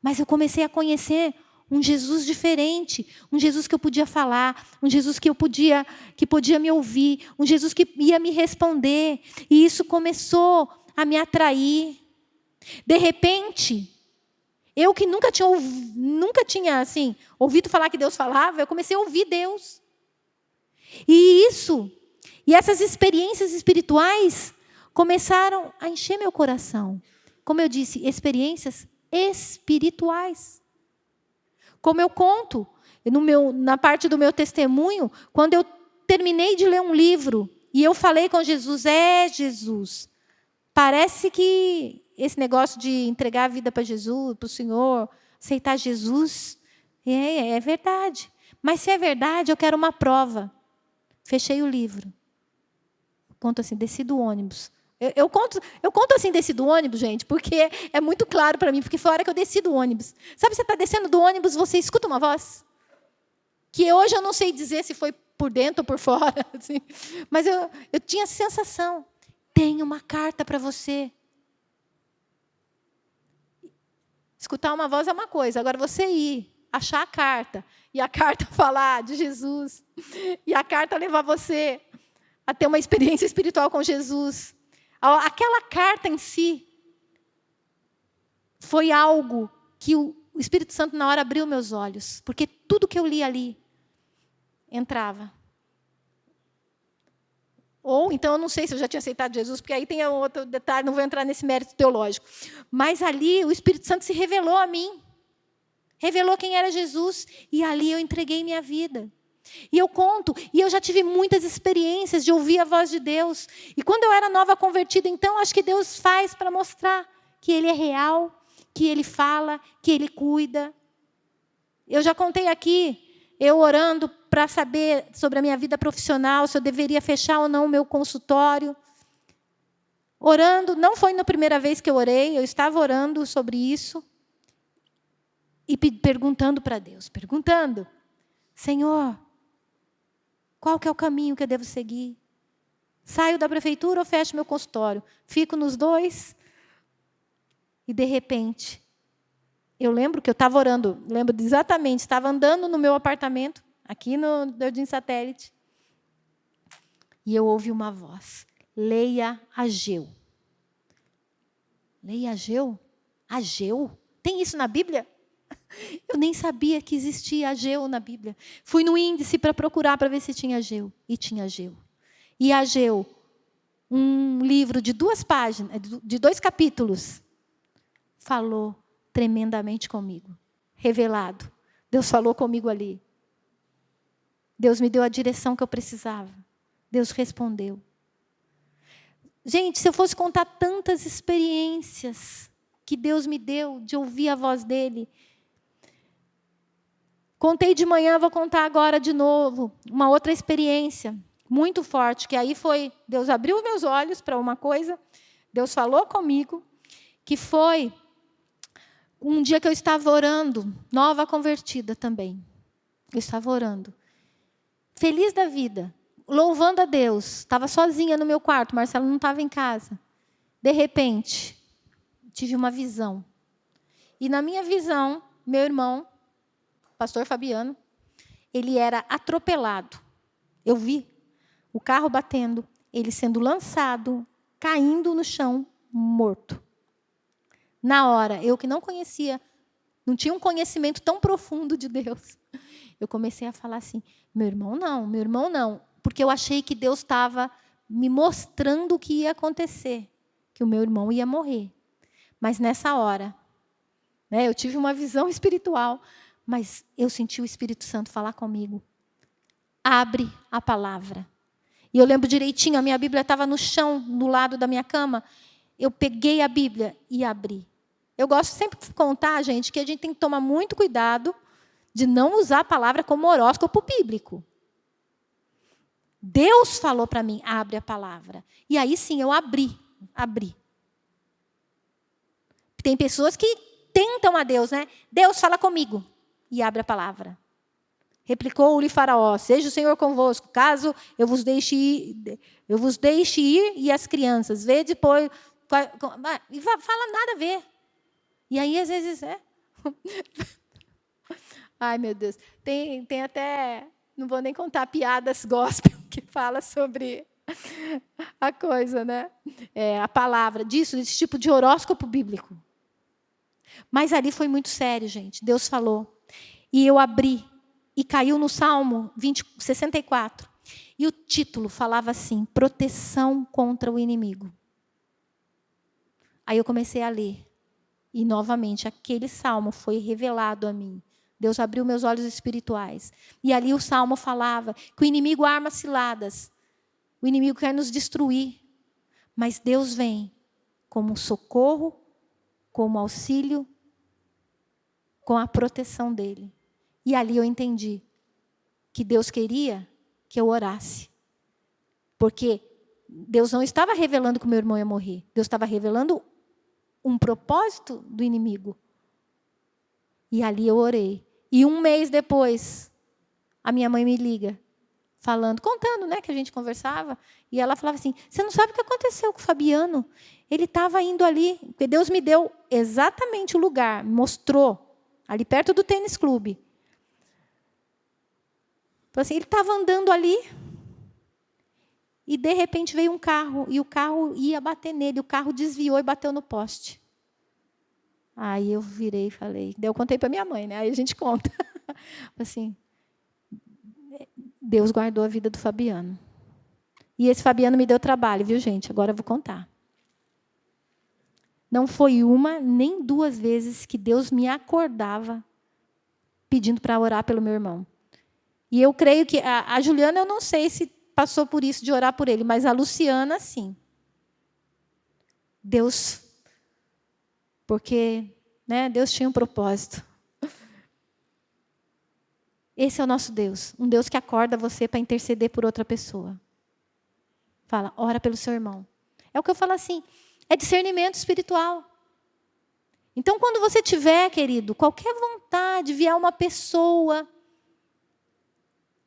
Mas eu comecei a conhecer um Jesus diferente, um Jesus que eu podia falar, um Jesus que podia me ouvir, um Jesus que ia me responder. E isso começou a me atrair. De repente, eu que nunca tinha assim, ouvido falar que Deus falava, eu comecei a ouvir Deus. E essas experiências espirituais começaram a encher meu coração. Como eu disse, experiências espirituais. Como eu conto na parte do meu testemunho, quando eu terminei de ler um livro e eu falei com Jesus, Jesus, parece que esse negócio de entregar a vida para Jesus, para o Senhor, aceitar Jesus, é verdade. Mas se é verdade, eu quero uma prova. Fechei o livro. Conto assim, desci do ônibus. Eu conto assim, desci do ônibus, gente, porque é muito claro para mim, porque foi a hora que eu desci do ônibus. Sabe, você está descendo do ônibus, você escuta uma voz? Que hoje eu não sei dizer se foi por dentro ou por fora. Assim, mas eu tinha a sensação, tem uma carta para você. Escutar uma voz é uma coisa, agora você ir, achar a carta, e a carta falar de Jesus, e a carta levar você a ter uma experiência espiritual com Jesus. Aquela carta em si foi algo que o Espírito Santo na hora abriu meus olhos, porque tudo que eu li ali entrava. Ou então, eu não sei se eu já tinha aceitado Jesus, porque aí tem outro detalhe, não vou entrar nesse mérito teológico. Mas ali o Espírito Santo se revelou a mim. Revelou quem era Jesus. E ali eu entreguei minha vida. E eu conto, e eu já tive muitas experiências de ouvir a voz de Deus. E quando eu era nova convertida, então, acho que Deus faz para mostrar que Ele é real, que Ele fala, que Ele cuida. Eu já contei aqui, eu orando para saber sobre a minha vida profissional, se eu deveria fechar ou não o meu consultório. Orando, não foi na primeira vez que eu orei, eu estava orando sobre isso. E perguntando para Deus, Senhor, qual que é o caminho que eu devo seguir? Saio da prefeitura ou fecho meu consultório? Fico nos dois? E, de repente, eu lembro que eu estava orando, lembro exatamente, estava andando no meu apartamento, aqui no Jardim Satélite, e eu ouvi uma voz, leia Ageu. Leia Ageu? Ageu? Tem isso na Bíblia? Eu nem sabia que existia Ageu na Bíblia. Fui no índice para procurar, para ver se tinha Ageu. E tinha Ageu. E Ageu, um livro de 2 páginas, de 2 capítulos, falou tremendamente comigo. Revelado. Deus falou comigo ali. Deus me deu a direção que eu precisava. Deus respondeu. Gente, se eu fosse contar tantas experiências que Deus me deu de ouvir a voz dEle. Contei de manhã, vou contar agora de novo. Uma outra experiência muito forte, que aí foi, Deus abriu meus olhos para uma coisa, Deus falou comigo, que foi um dia que eu estava orando, nova convertida também. Eu estava orando. Feliz da vida, louvando a Deus. Estava sozinha no meu quarto, Marcelo não estava em casa. De repente, tive uma visão. E na minha visão, meu irmão, pastor Fabiano, ele era atropelado. Eu vi o carro batendo, ele sendo lançado, caindo no chão, morto. na hora, eu que não conhecia, não tinha um conhecimento tão profundo de Deus, eu comecei a falar assim, meu irmão não, porque eu achei que Deus estava me mostrando o que ia acontecer, que o meu irmão ia morrer. Mas nessa hora, né, eu tive uma visão espiritual, mas eu senti o Espírito Santo falar comigo. Abre a palavra. E eu lembro direitinho, a minha Bíblia estava no chão, do lado da minha cama. Eu peguei a Bíblia e abri. Eu gosto sempre de contar, gente, que a gente tem que tomar muito cuidado de não usar a palavra como horóscopo bíblico. Deus falou para mim, abre a palavra. E aí sim, eu abri. Tem pessoas que tentam a Deus, né? Deus fala comigo. E abre a palavra. Replicou-lhe Faraó, seja o Senhor convosco, caso eu vos deixe ir e as crianças, vê depois. E fala nada a ver. E aí, às vezes, ai, meu Deus. Tem até, não vou nem contar piadas gospel que fala sobre a coisa, né? A palavra disso, esse tipo de horóscopo bíblico. Mas ali foi muito sério, gente. Deus falou. E eu abri. E caiu no Salmo 64. E o título falava assim, proteção contra o inimigo. Aí eu comecei a ler. E, novamente, aquele salmo foi revelado a mim. Deus abriu meus olhos espirituais. E ali o salmo falava que o inimigo arma ciladas. O inimigo quer nos destruir. Mas Deus vem como socorro, como auxílio, com a proteção dele. E ali eu entendi que Deus queria que eu orasse. Porque Deus não estava revelando que o meu irmão ia morrer. Deus estava revelando um propósito do inimigo. E ali eu orei. E 1 mês depois, a minha mãe me liga, contando, né, que a gente conversava. E ela falava assim, você não sabe o que aconteceu com o Fabiano? Ele estava indo ali, porque Deus me deu exatamente o lugar, mostrou, ali perto do tênis clube. Assim, ele estava andando ali, e de repente veio um carro, e o carro ia bater nele, o carro desviou e bateu no poste. Aí eu virei e falei, daí eu contei para minha mãe, né? Aí a gente conta. Assim, Deus guardou a vida do Fabiano. E esse Fabiano me deu trabalho, viu, gente? Agora eu vou contar. Não foi 1 nem 2 vezes que Deus me acordava pedindo para orar pelo meu irmão. E eu creio que a Juliana, eu não sei se passou por isso de orar por ele, mas a Luciana, sim. Deus, porque, né, Deus tinha um propósito. Esse é o nosso Deus, um Deus que acorda você para interceder por outra pessoa. Fala, ora pelo seu irmão. É o que eu falo assim, é discernimento espiritual. Então, quando você tiver, querido, qualquer vontade, vier uma pessoa,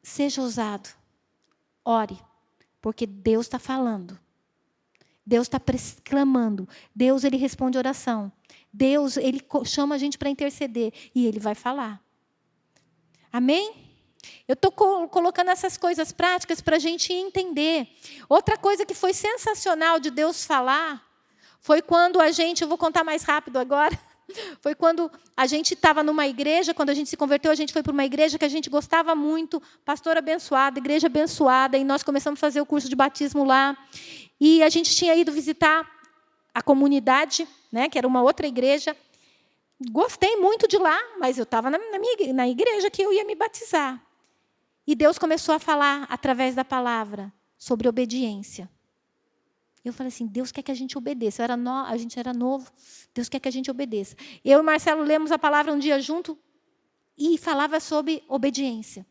seja ousado. Ore, porque Deus está falando. Deus está clamando. Deus, Ele responde oração. Deus, Ele chama a gente para interceder. E Ele vai falar. Amém? Eu estou colocando essas coisas práticas para a gente entender. Outra coisa que foi sensacional de Deus falar, foi quando eu vou contar mais rápido agora, foi quando a gente estava numa igreja, quando a gente se converteu, a gente foi para uma igreja que a gente gostava muito, pastor abençoado, igreja abençoada, e nós começamos a fazer o curso de batismo lá. E a gente tinha ido visitar a comunidade, né, que era uma outra igreja. Gostei muito de lá, mas eu estava na igreja que eu ia me batizar. E Deus começou a falar, através da palavra, sobre obediência. Eu falei assim, Deus quer que a gente obedeça. A gente era novo, Deus quer que a gente obedeça. Eu e Marcelo lemos a palavra um dia junto e falava sobre obediência.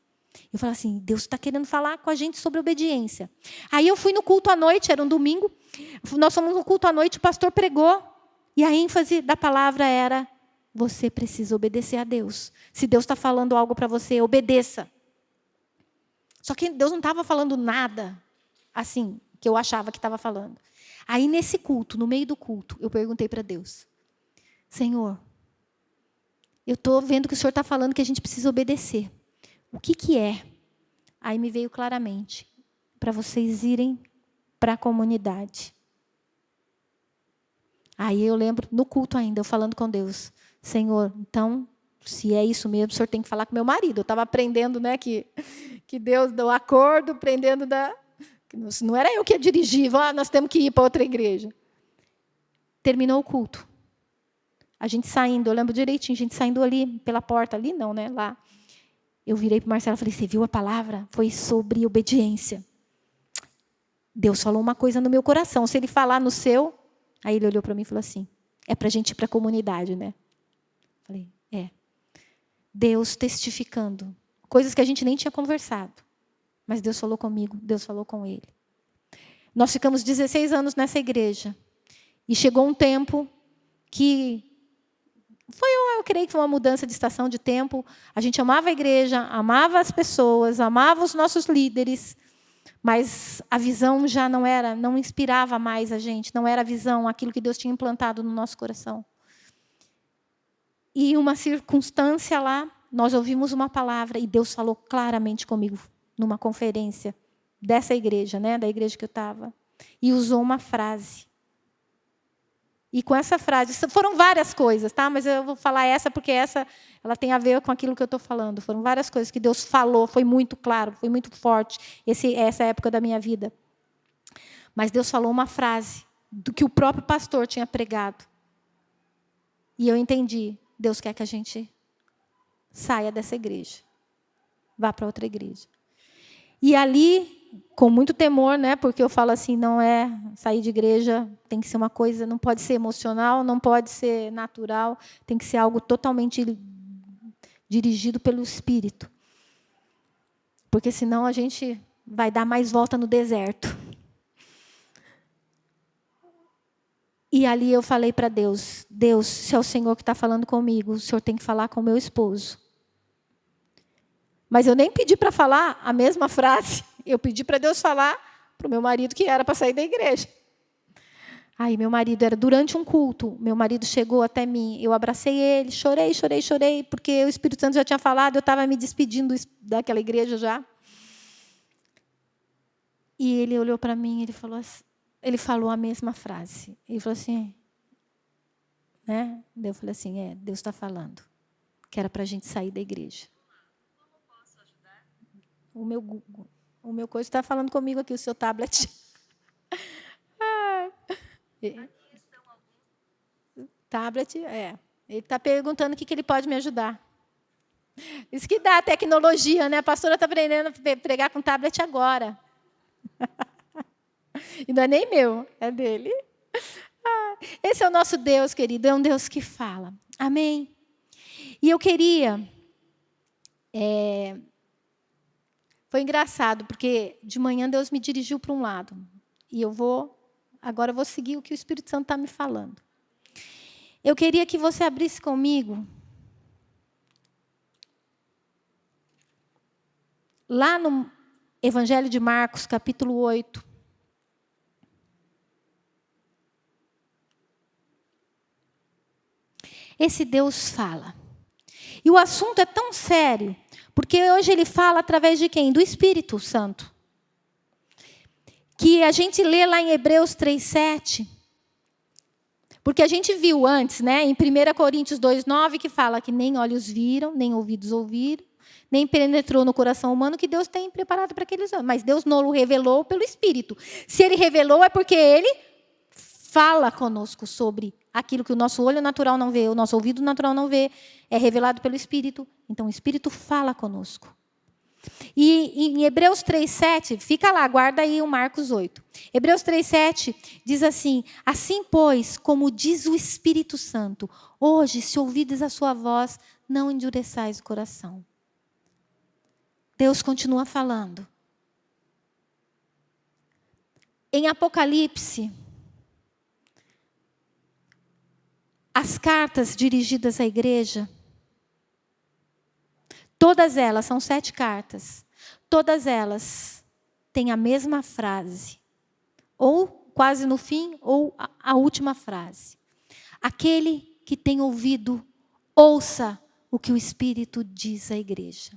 Eu falei assim, Deus está querendo falar com a gente sobre obediência. Aí eu fui no culto à noite, era um domingo. Nós fomos no culto à noite, o pastor pregou. E a ênfase da palavra era, você precisa obedecer a Deus. Se Deus está falando algo para você, obedeça. Só que Deus não estava falando nada assim, que eu achava que estava falando. Aí, nesse culto, no meio do culto, eu perguntei para Deus, Senhor, eu estou vendo que o Senhor está falando que a gente precisa obedecer. O que é? Aí me veio claramente, para vocês irem para a comunidade. Aí eu lembro, no culto ainda, eu falando com Deus, Senhor, então, se é isso mesmo, o Senhor tem que falar com meu marido. Eu estava aprendendo, né, que Deus deu acordo, aprendendo não era eu que ia dirigir, nós temos que ir para outra igreja. Terminou o culto. A gente saindo, eu lembro direitinho, a gente saindo ali pela porta, ali não, né, lá. Eu virei para o Marcelo e falei, você viu a palavra? Foi sobre obediência. Deus falou uma coisa no meu coração, se Ele falar no seu... Aí ele olhou para mim e falou assim, é para a gente ir para a comunidade, né? Falei, é. Deus testificando. Coisas que a gente nem tinha conversado. Mas Deus falou comigo, Deus falou com ele. Nós ficamos 16 anos nessa igreja. E chegou um tempo que... eu creio que foi uma mudança de estação de tempo. A gente amava a igreja, amava as pessoas, amava os nossos líderes. Mas a visão já não inspirava mais a gente, não era a visão, aquilo que Deus tinha implantado no nosso coração. E uma circunstância lá, nós ouvimos uma palavra e Deus falou claramente comigo numa conferência dessa igreja, né, da igreja que eu estava, e usou uma frase. E com essa frase, foram várias coisas, tá? Mas eu vou falar essa porque ela tem a ver com aquilo que eu estou falando. Foram várias coisas que Deus falou, foi muito claro, foi muito forte essa época da minha vida. Mas Deus falou uma frase do que o próprio pastor tinha pregado. E eu entendi, Deus quer que a gente saia dessa igreja, vá para outra igreja. E ali, com muito temor, né? Porque eu falo assim, não é sair de igreja, tem que ser uma coisa, não pode ser emocional, não pode ser natural, tem que ser algo totalmente dirigido pelo Espírito. Porque senão a gente vai dar mais volta no deserto. E ali eu falei para Deus, Deus, se é o Senhor que está falando comigo, o Senhor tem que falar com o meu esposo. Mas eu nem pedi para falar a mesma frase. Eu pedi para Deus falar para o meu marido que era para sair da igreja. Aí meu marido, era durante um culto, meu marido chegou até mim, eu abracei ele, chorei, porque o Espírito Santo já tinha falado, eu estava me despedindo daquela igreja já. E ele olhou para mim, ele falou a mesma frase. Ele falou assim, né? Eu falei assim, Deus está falando, que era para a gente sair da igreja. O meu coisa está falando comigo aqui, o seu tablet. Tablet, Ele está perguntando o que ele pode me ajudar. Isso que dá a tecnologia, né? A pastora está aprendendo a pregar com tablet agora. E não é nem meu, é dele. Esse é o nosso Deus, querido, é um Deus que fala. Amém? E eu queria... Foi engraçado, porque de manhã Deus me dirigiu para um lado. E agora eu vou seguir o que o Espírito Santo está me falando. Eu queria que você abrisse comigo, lá no Evangelho de Marcos, capítulo 8. Esse Deus fala. E o assunto é tão sério, porque hoje ele fala através de quem? Do Espírito Santo. Que a gente lê lá em Hebreus 3:7. Porque a gente viu antes, né, em 1 Coríntios 2:9, que fala que nem olhos viram, nem ouvidos ouviram, nem penetrou no coração humano que Deus tem preparado para aqueles homens. Mas Deus não o revelou pelo Espírito. Se Ele revelou, é porque Ele fala conosco sobre aquilo que o nosso olho natural não vê, o nosso ouvido natural não vê, é revelado pelo Espírito. Então, o Espírito fala conosco. E em Hebreus 3:7, fica lá, guarda aí o Marcos 8. Hebreus 3:7 diz assim, assim, pois, como diz o Espírito Santo, hoje, se ouvides a sua voz, não endureçais o coração. Deus continua falando. Em Apocalipse, as cartas dirigidas à igreja, todas elas, são 7 cartas, todas elas têm a mesma frase, ou quase no fim, ou a última frase. Aquele que tem ouvido, ouça o que o Espírito diz à igreja.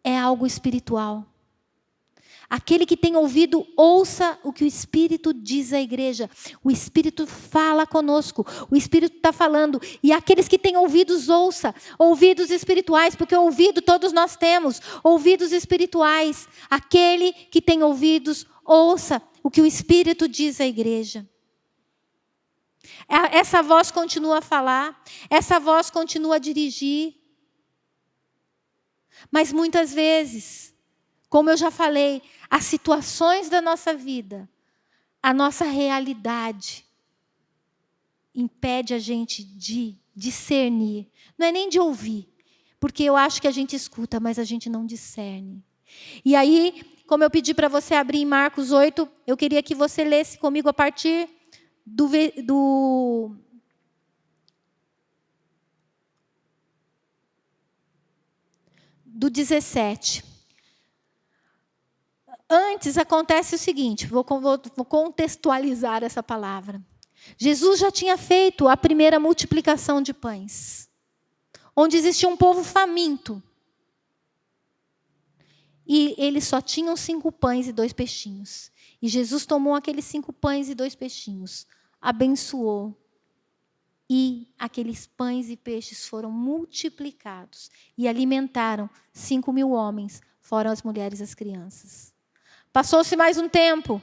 É algo espiritual. Aquele que tem ouvido, ouça o que o Espírito diz à igreja. O Espírito fala conosco. O Espírito está falando. E aqueles que têm ouvidos, ouça. Ouvidos espirituais, porque ouvido todos nós temos. Ouvidos espirituais. Aquele que tem ouvidos, ouça o que o Espírito diz à igreja. Essa voz continua a falar. Essa voz continua a dirigir. Mas muitas vezes, como eu já falei, as situações da nossa vida, a nossa realidade, impede a gente de discernir. Não é nem de ouvir, porque eu acho que a gente escuta, mas a gente não discerne. E aí, como eu pedi para você abrir em Marcos 8, eu queria que você lesse comigo a partir do 17. Antes acontece o seguinte, vou contextualizar essa palavra. Jesus já tinha feito a primeira multiplicação de pães, onde existia um povo faminto. E eles só tinham 5 pães e 2 peixinhos. E Jesus tomou aqueles 5 pães e 2 peixinhos, abençoou. E aqueles pães e peixes foram multiplicados e alimentaram 5.000 homens, fora as mulheres e as crianças. Passou-se mais um tempo,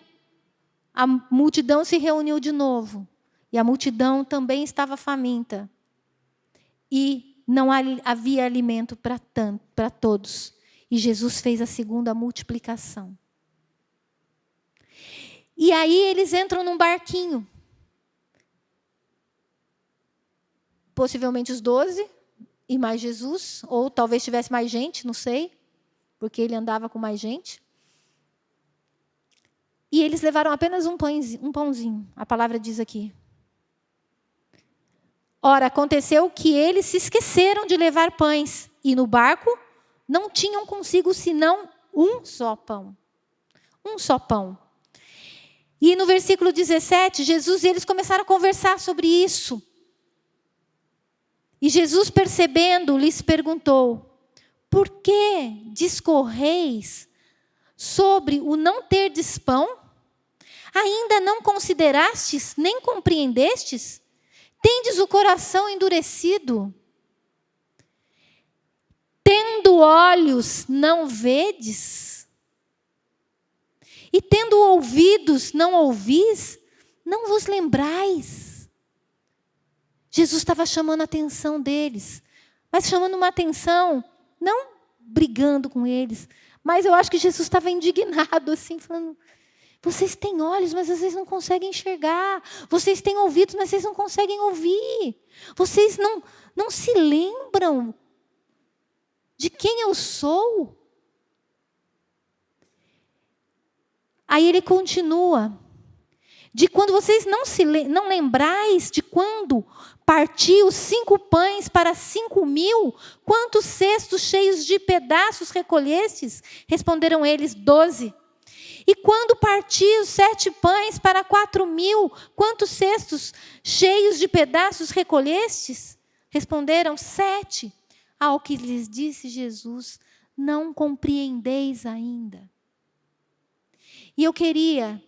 a multidão se reuniu de novo. E a multidão também estava faminta. E não havia alimento para todos. E Jesus fez a segunda multiplicação. E aí eles entram num barquinho. Possivelmente os 12 e mais Jesus. Ou talvez tivesse mais gente, não sei. Porque ele andava com mais gente. E eles levaram apenas um pãozinho. A palavra diz aqui. Ora, aconteceu que eles se esqueceram de levar pães. E no barco não tinham consigo senão um só pão. Um só pão. E no versículo 17, Jesus e eles começaram a conversar sobre isso. E Jesus, percebendo, lhes perguntou: por que discorreis sobre o não terdes pão? Ainda não considerastes, nem compreendestes? Tendes o coração endurecido? Tendo olhos, não vedes? E tendo ouvidos, não ouvis? Não vos lembrais? Jesus estava chamando a atenção deles, mas chamando uma atenção, não brigando com eles, mas eu acho que Jesus estava indignado, assim, falando: vocês têm olhos, mas vocês não conseguem enxergar. Vocês têm ouvidos, mas vocês não conseguem ouvir. Vocês não se lembram de quem eu sou? Aí ele continua. De quando vocês não lembrais de quando partiu 5 pães para 5.000, quantos cestos cheios de pedaços recolhestes? Responderam eles: 12. E quando partiu 7 pães para 4.000, quantos cestos cheios de pedaços recolhestes? Responderam: 7. Ao que lhes disse Jesus: não compreendeis ainda. E eu queria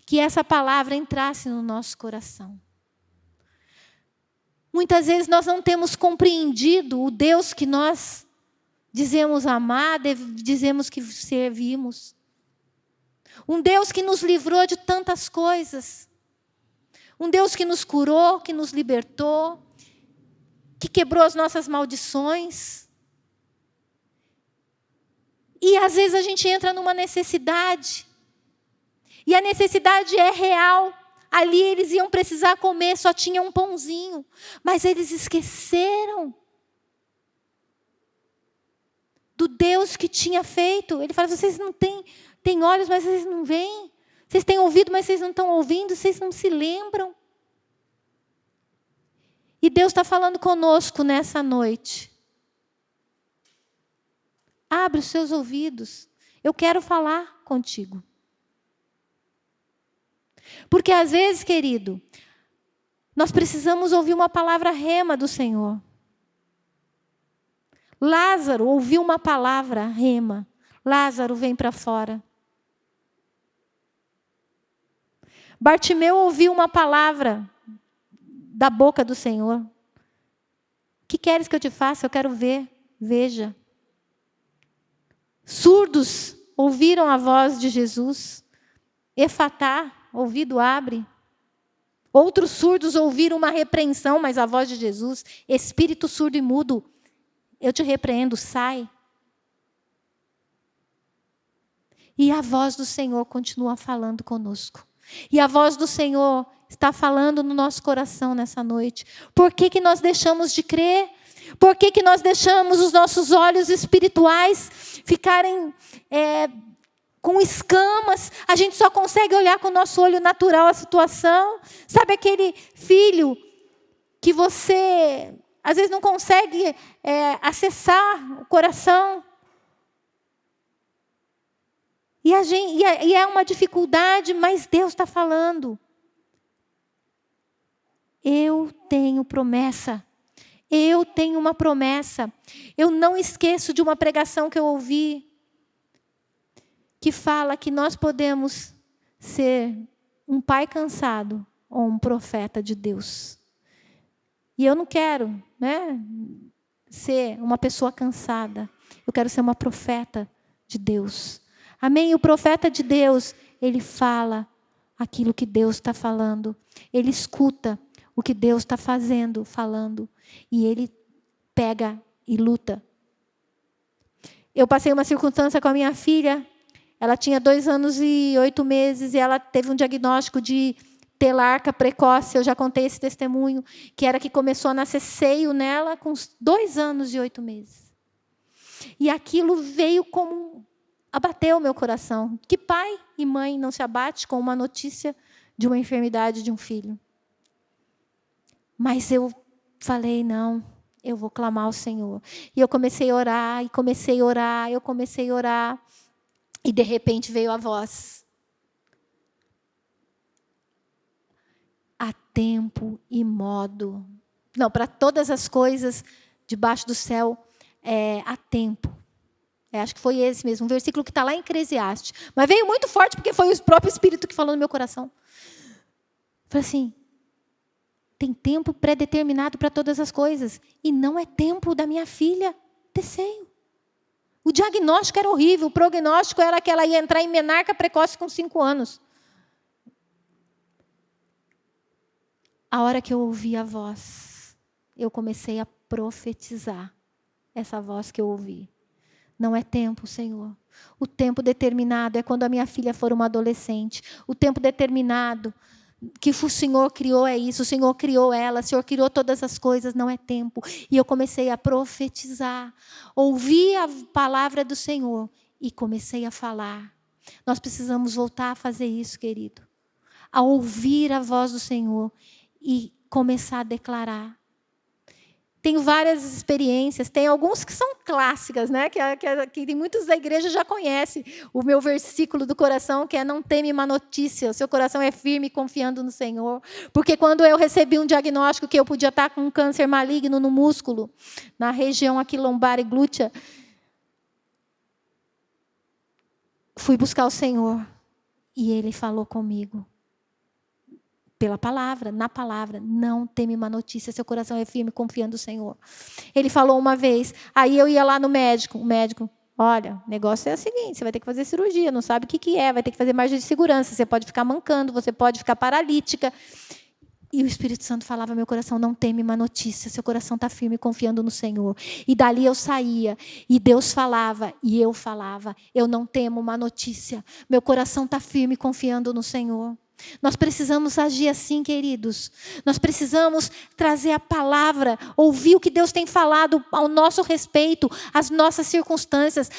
que essa palavra entrasse no nosso coração. Muitas vezes nós não temos compreendido o Deus que nós dizemos amar, dizemos que servimos. Um Deus que nos livrou de tantas coisas. Um Deus que nos curou, que nos libertou, que quebrou as nossas maldições. E às vezes a gente entra numa necessidade. E a necessidade é real. Ali eles iam precisar comer, só tinha um pãozinho. Mas eles esqueceram do Deus que tinha feito. Ele fala: vocês não têm olhos, mas vocês não veem. Vocês têm ouvido, mas vocês não estão ouvindo. Vocês não se lembram. E Deus está falando conosco nessa noite. Abre os seus ouvidos. Eu quero falar contigo. Porque às vezes, querido, nós precisamos ouvir uma palavra rema do Senhor. Lázaro ouviu uma palavra rema. Lázaro, vem para fora. Bartimeu ouviu uma palavra da boca do Senhor. O que queres que eu te faça? Eu quero ver. Veja. Surdos ouviram a voz de Jesus. Efatá, ouvido abre. Outros surdos ouviram uma repreensão, mas a voz de Jesus, espírito surdo e mudo, eu te repreendo, sai. E a voz do Senhor continua falando conosco. E a voz do Senhor está falando no nosso coração nessa noite. Por que nós deixamos de crer? Por que nós deixamos os nossos olhos espirituais ficarem com escamas? A gente só consegue olhar com o nosso olho natural a situação. Sabe aquele filho que você, às vezes, não consegue acessar o coração? E é uma dificuldade, mas Deus está falando. Eu tenho promessa. Eu tenho uma promessa. Eu não esqueço de uma pregação que eu ouvi, que fala que nós podemos ser um pai cansado ou um profeta de Deus. E eu não quero, ser uma pessoa cansada. Eu quero ser uma profeta de Deus. Amém? E o profeta de Deus, ele fala aquilo que Deus está falando. Ele escuta o que Deus está falando. E ele pega e luta. Eu passei uma circunstância com a minha filha. Ela tinha 2 anos e 8 meses e ela teve um diagnóstico de telarca precoce. Eu já contei esse testemunho, que era que começou a nascer seio nela com 2 anos e 8 meses. E aquilo veio como abateu o meu coração. Que pai e mãe não se abate com uma notícia de uma enfermidade de um filho? Mas eu falei, não, eu vou clamar ao Senhor. E eu comecei a orar, e de repente veio a voz. Há tempo e modo. Não, para todas as coisas debaixo do céu, há tempo. Acho que foi esse mesmo, um versículo que está lá em Eclesiastes. Mas veio muito forte, porque foi o próprio Espírito que falou no meu coração. Falei assim, tem tempo pré-determinado para todas as coisas. E não é tempo da minha filha ter seio. O diagnóstico era horrível. O prognóstico era que ela ia entrar em menarca precoce com 5 anos. A hora que eu ouvi a voz, eu comecei a profetizar essa voz que eu ouvi. Não é tempo, Senhor. O tempo determinado é quando a minha filha for uma adolescente. O tempo determinado que o Senhor criou é isso. O Senhor criou ela. O Senhor criou todas as coisas. Não é tempo. E eu comecei a profetizar. Ouvi a palavra do Senhor e comecei a falar. Nós precisamos voltar a fazer isso, querido. A ouvir a voz do Senhor e começar a declarar. Tenho várias experiências, tem alguns que são clássicas, que muitos da igreja já conhecem. O meu versículo do coração, que é não teme má notícia, o seu coração é firme confiando no Senhor. Porque quando eu recebi um diagnóstico que eu podia estar com um câncer maligno no músculo, na região aqui lombar e glútea, fui buscar o Senhor e Ele falou comigo. Pela palavra, na palavra, não teme má notícia, seu coração é firme, confiando no Senhor. Ele falou uma vez, aí eu ia lá no médico, o médico, olha, o negócio é o seguinte, você vai ter que fazer cirurgia, não sabe o que é, vai ter que fazer margem de segurança, você pode ficar mancando, você pode ficar paralítica. E o Espírito Santo falava ao meu coração, não teme má notícia, seu coração está firme, confiando no Senhor. E dali eu saía, e Deus falava, e eu falava, eu não temo má notícia, meu coração está firme, confiando no Senhor. Nós precisamos agir assim, queridos. Nós precisamos trazer a palavra, ouvir o que Deus tem falado ao nosso respeito, as nossas circunstâncias.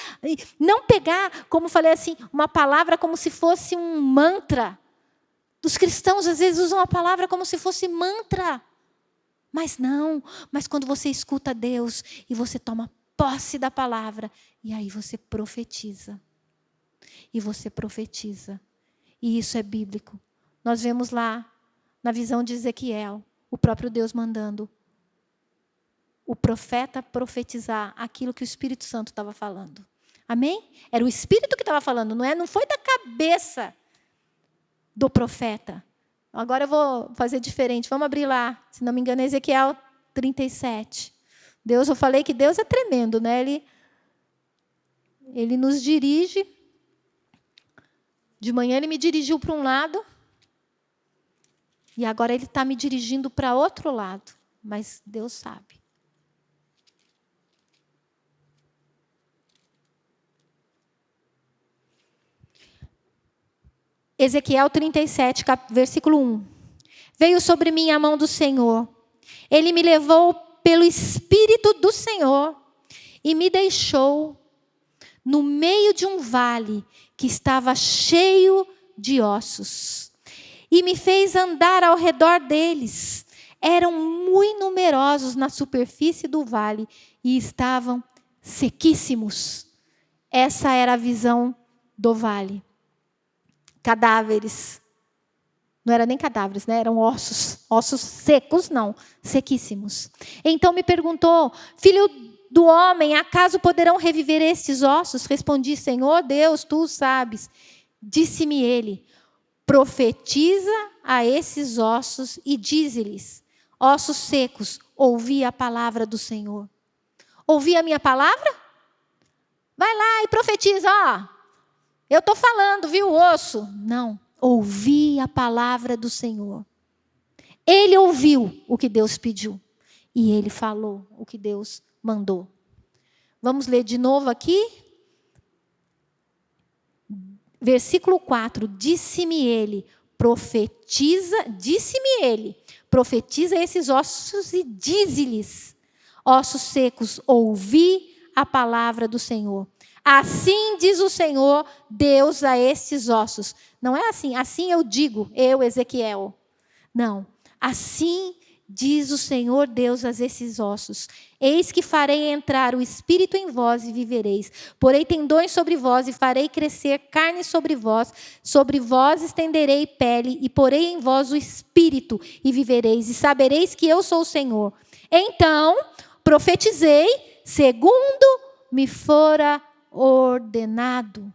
Não pegar, como falei assim, uma palavra como se fosse um mantra. Os cristãos às vezes usam a palavra como se fosse mantra. Mas não, mas quando você escuta Deus e você toma posse da palavra, e aí você profetiza. E você profetiza. E isso é bíblico. Nós vemos lá, na visão de Ezequiel, o próprio Deus mandando o profeta profetizar aquilo que o Espírito Santo estava falando. Amém? Era o Espírito que estava falando, não foi da cabeça do profeta. Agora eu vou fazer diferente. Vamos abrir lá, se não me engano, é Ezequiel 37. Eu falei que Deus é tremendo, né? Ele nos dirige. De manhã ele me dirigiu para um lado. E agora ele está me dirigindo para outro lado. Mas Deus sabe. Ezequiel 37, versículo 1. Veio sobre mim a mão do Senhor. Ele me levou pelo Espírito do Senhor e me deixou no meio de um vale que estava cheio de ossos. E me fez andar ao redor deles. Eram muito numerosos na superfície do vale e estavam sequíssimos. Essa era a visão do vale. Cadáveres. Não eram nem cadáveres, né? Eram ossos. Ossos secos, não. Sequíssimos. Então me perguntou, filho do homem, acaso poderão reviver estes ossos? Respondi, Senhor Deus, tu sabes. Disse-me ele, profetiza a esses ossos e dize-lhes, ossos secos, ouvi a palavra do Senhor. Ouvi a minha palavra? Vai lá e profetiza, ó. Eu estou falando, viu, osso? Não, ouvi a palavra do Senhor. Ele ouviu o que Deus pediu. E ele falou o que Deus mandou. Vamos ler de novo aqui? Versículo 4. Disse-me ele, profetiza esses ossos e dize-lhes, ossos secos, ouvi a palavra do Senhor. Assim diz o Senhor, Deus, a estes ossos. Não é assim eu digo, eu, Ezequiel. Não, assim diz o Senhor Deus a esses ossos. Eis que farei entrar o Espírito em vós e vivereis. Porei tendões sobre vós e farei crescer carne sobre vós estenderei pele e porei em vós o Espírito e vivereis. E sabereis que eu sou o Senhor. Então, profetizei segundo me fora ordenado.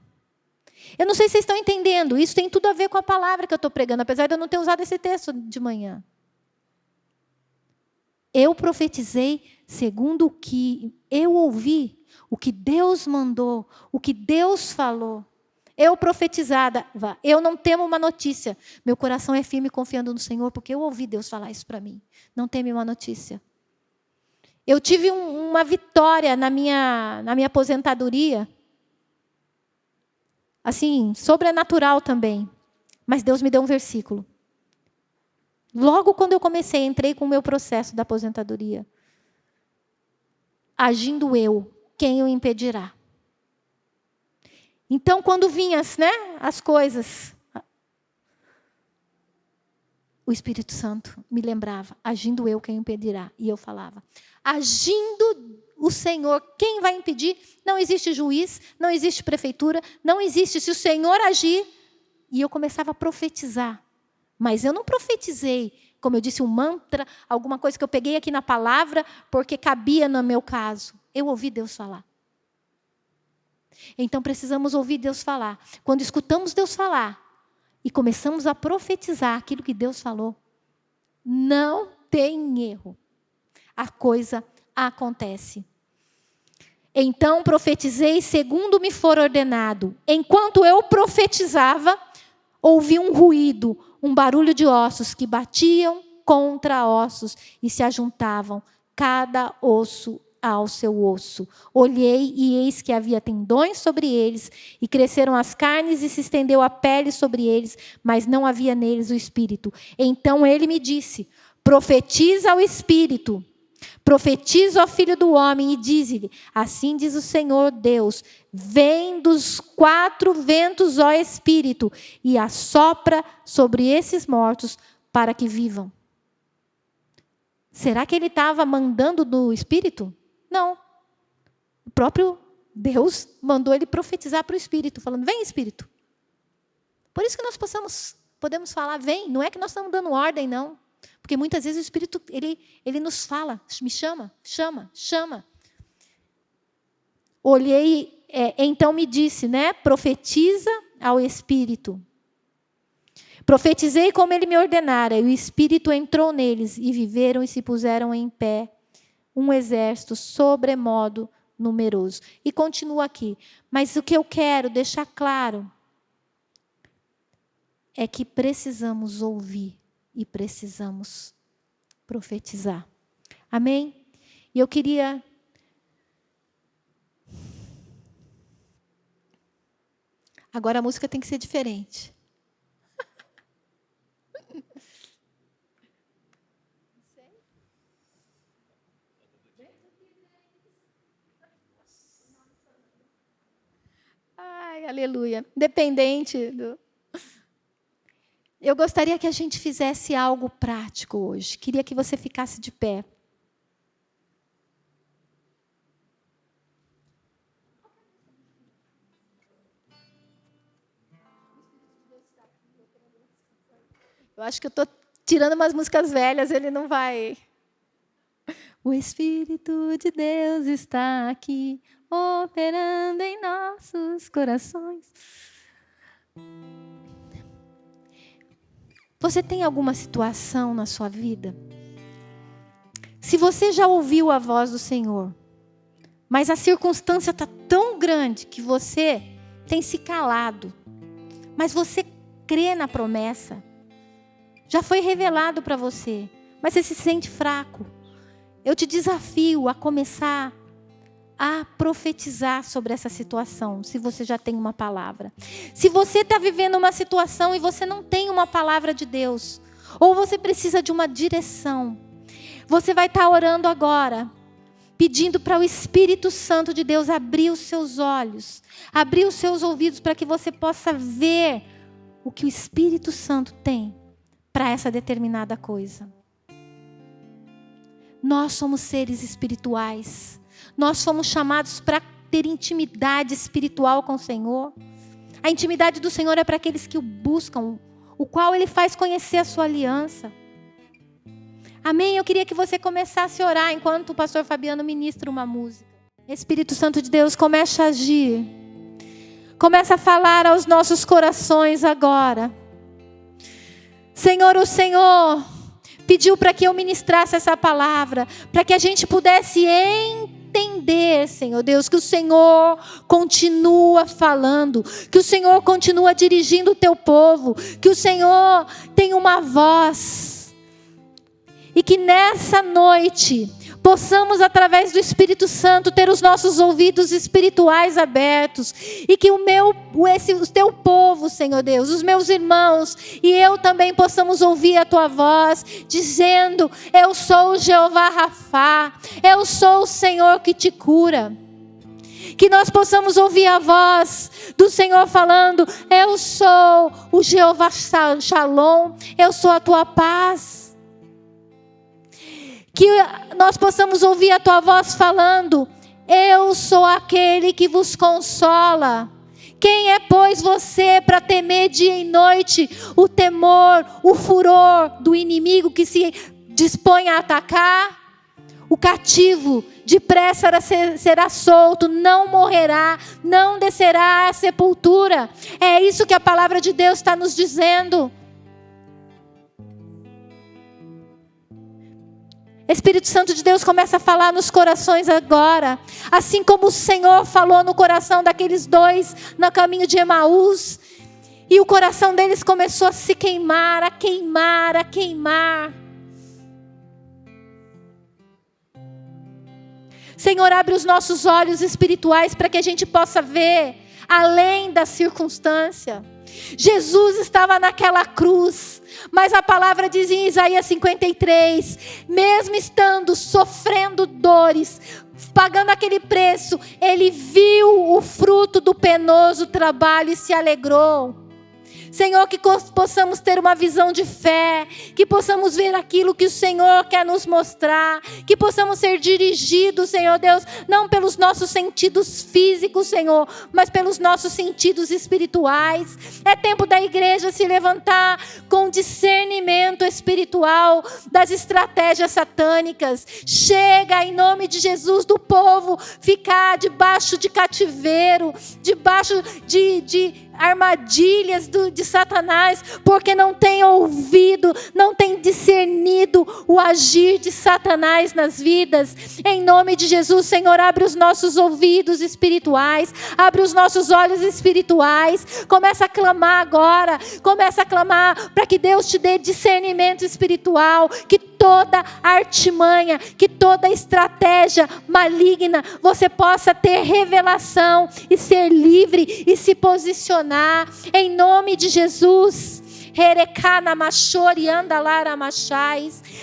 Eu não sei se vocês estão entendendo. Isso tem tudo a ver com a palavra que eu estou pregando, apesar de eu não ter usado esse texto de manhã. Eu profetizei segundo o que eu ouvi, o que Deus mandou, o que Deus falou. Eu profetizada, eu não temo uma notícia. Meu coração é firme confiando no Senhor, porque eu ouvi Deus falar isso para mim. Não teme uma notícia. Eu tive uma vitória na minha aposentadoria, assim, sobrenatural também. Mas Deus me deu um versículo. Logo quando eu entrei com o meu processo da aposentadoria. Agindo eu, quem o impedirá? Então, quando vinham as coisas, o Espírito Santo me lembrava, agindo eu, quem o impedirá? E eu falava, agindo o Senhor, quem vai impedir? Não existe juiz, não existe prefeitura, não existe. Se o Senhor agir, e eu começava a profetizar. Mas eu não profetizei, como eu disse, um mantra, alguma coisa que eu peguei aqui na palavra, porque cabia no meu caso. Eu ouvi Deus falar. Então precisamos ouvir Deus falar. Quando escutamos Deus falar e começamos a profetizar aquilo que Deus falou, não tem erro. A coisa acontece. Então profetizei segundo me for ordenado. Enquanto eu profetizava, ouvi um ruído, um barulho de ossos que batiam contra ossos e se ajuntavam, cada osso ao seu osso. Olhei e eis que havia tendões sobre eles, e cresceram as carnes e se estendeu a pele sobre eles, mas não havia neles o espírito. Então ele me disse, profetiza ao espírito, profetiza ao filho do homem e dize-lhe, assim diz o Senhor Deus, vem dos 4 ventos, ó Espírito, e assopra sobre esses mortos para que vivam. Será que ele estava mandando do Espírito? Não. O próprio Deus mandou ele profetizar para o Espírito, falando, vem Espírito. Por isso que nós podemos falar, vem, não é que nós estamos dando ordem, não. Porque muitas vezes o Espírito, ele nos fala, me chama. Olhei Então me disse, né? Profetiza ao Espírito. Profetizei como ele me ordenara, e o Espírito entrou neles, e viveram e se puseram em pé um exército sobremodo numeroso. E continua aqui. Mas o que eu quero deixar claro é que precisamos ouvir e precisamos profetizar. Amém? E eu queria... Agora a música tem que ser diferente. Ai, aleluia. Dependente do... Eu gostaria que a gente fizesse algo prático hoje. Queria que você ficasse de pé. Eu acho que eu estou tirando umas músicas velhas, ele não vai... O Espírito de Deus está aqui, operando em nossos corações. Você tem alguma situação na sua vida? Se você já ouviu a voz do Senhor, mas a circunstância está tão grande que você tem se calado, mas você crê na promessa, já foi revelado para você, mas você se sente fraco. Eu te desafio a começar a profetizar sobre essa situação, se você já tem uma palavra. Se você está vivendo uma situação e você não tem uma palavra de Deus, ou você precisa de uma direção, você vai estar orando agora, pedindo para o Espírito Santo de Deus abrir os seus olhos, abrir os seus ouvidos para que você possa ver o que o Espírito Santo tem para essa determinada coisa. Nós somos seres espirituais. Nós fomos chamados para ter intimidade espiritual com o Senhor. A intimidade do Senhor é para aqueles que o buscam, o qual Ele faz conhecer a sua aliança. Amém? Eu queria que você começasse a orar enquanto o pastor Fabiano ministra uma música. Espírito Santo de Deus, começa a agir. Começa a falar aos nossos corações agora. Senhor, o Senhor pediu para que eu ministrasse essa palavra, para que a gente pudesse entender, Senhor Deus, que o Senhor continua falando, que o Senhor continua dirigindo o teu povo, que o Senhor tem uma voz, e que nessa noite possamos, através do Espírito Santo, ter os nossos ouvidos espirituais abertos, e que o teu povo, Senhor Deus, os meus irmãos e eu também possamos ouvir a tua voz, dizendo: eu sou o Jeová Rafá, eu sou o Senhor que te cura. Que nós possamos ouvir a voz do Senhor falando: eu sou o Jeová Shalom, eu sou a tua paz. Que nós possamos ouvir a tua voz falando: eu sou aquele que vos consola. Quem é, pois, você para temer dia e noite o temor, o furor do inimigo que se dispõe a atacar? O cativo depressa será solto, não morrerá, não descerá à sepultura. É isso que a palavra de Deus está nos dizendo. Espírito Santo de Deus começa a falar nos corações agora. Assim como o Senhor falou no coração daqueles dois no caminho de Emaús. E o coração deles começou a se queimar, a queimar, a queimar. Senhor, abre os nossos olhos espirituais para que a gente possa ver além da circunstância. Jesus estava naquela cruz, mas a palavra diz em Isaías 53, mesmo estando sofrendo dores, pagando aquele preço, ele viu o fruto do penoso trabalho e se alegrou. Senhor, que possamos ter uma visão de fé, que possamos ver aquilo que o Senhor quer nos mostrar, que possamos ser dirigidos, Senhor Deus, não pelos nossos sentidos físicos, Senhor, mas pelos nossos sentidos espirituais. É tempo da igreja se levantar com discernimento espiritual das estratégias satânicas. Chega, em nome de Jesus, do povo ficar debaixo de cativeiro, debaixo de armadilhas de Satanás, porque não tem ouvido, não tem discernido o agir de Satanás nas vidas. Em nome de Jesus, Senhor, abre os nossos ouvidos espirituais, abre os nossos olhos espirituais, começa a clamar agora, começa a clamar para que Deus te dê discernimento espiritual, que toda artimanha, que toda estratégia maligna, você possa ter revelação e ser livre e se posicionar em nome de Jesus.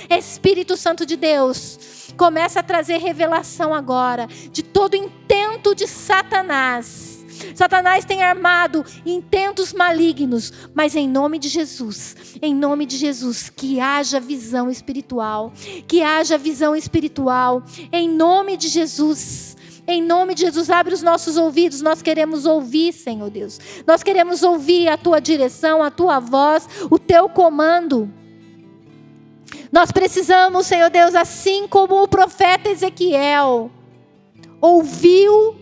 Espírito Santo de Deus, começa a trazer revelação agora de todo intento de Satanás. Satanás tem armado intentos malignos, mas em nome de Jesus, que haja visão espiritual, em nome de Jesus. Em nome de Jesus, abre os nossos ouvidos, nós queremos ouvir, Senhor Deus. Nós queremos ouvir a Tua direção, a Tua voz, o Teu comando. Nós precisamos, Senhor Deus, assim como o profeta Ezequiel ouviu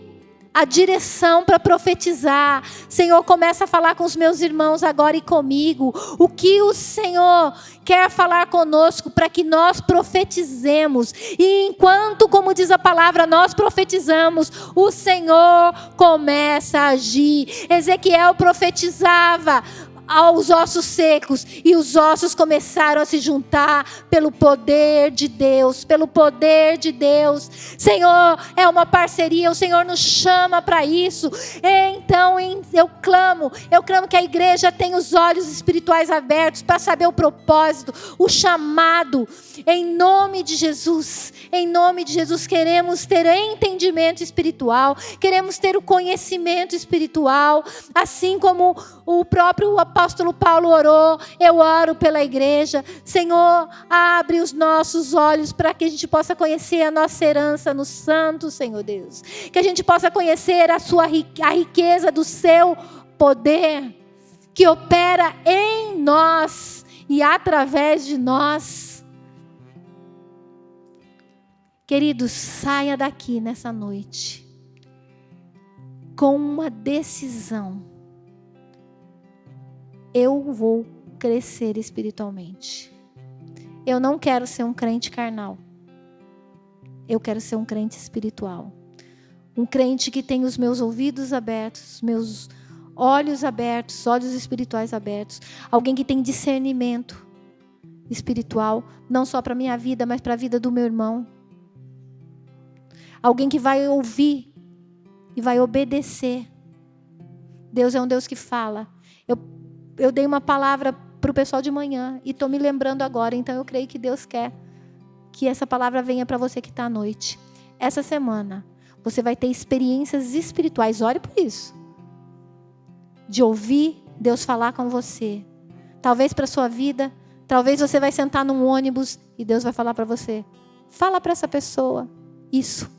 a direção para profetizar. Senhor, começa a falar com os meus irmãos agora e comigo. O que o Senhor quer falar conosco para que nós profetizemos. E enquanto, como diz a palavra, nós profetizamos, o Senhor começa a agir. Ezequiel profetizava aos ossos secos, e os ossos começaram a se juntar pelo poder de Deus, Senhor, é uma parceria, o Senhor nos chama para isso. Então eu clamo que a igreja tenha os olhos espirituais abertos para saber o propósito, o chamado, em nome de Jesus, queremos ter entendimento espiritual, queremos ter o conhecimento espiritual, assim como o próprio apóstolo Paulo orou. Eu oro pela igreja. Senhor, abre os nossos olhos para que a gente possa conhecer a nossa herança no santo, Senhor Deus. Que a gente possa conhecer a riqueza do seu poder, que opera em nós e através de nós. Queridos, saia daqui nessa noite com uma decisão. Eu vou crescer espiritualmente. Eu não quero ser um crente carnal. Eu quero ser um crente espiritual. Um crente que tem os meus ouvidos abertos, meus olhos abertos, olhos espirituais abertos. Alguém que tem discernimento espiritual, não só para a minha vida, mas para a vida do meu irmão. Alguém que vai ouvir e vai obedecer. Deus é um Deus que fala. Eu dei uma palavra para o pessoal de manhã e estou me lembrando agora. Então eu creio que Deus quer que essa palavra venha para você que está à noite. Essa semana você vai ter experiências espirituais. Ore por isso. De ouvir Deus falar com você. Talvez para a sua vida. Talvez você vai sentar num ônibus e Deus vai falar para você. Fala para essa pessoa isso.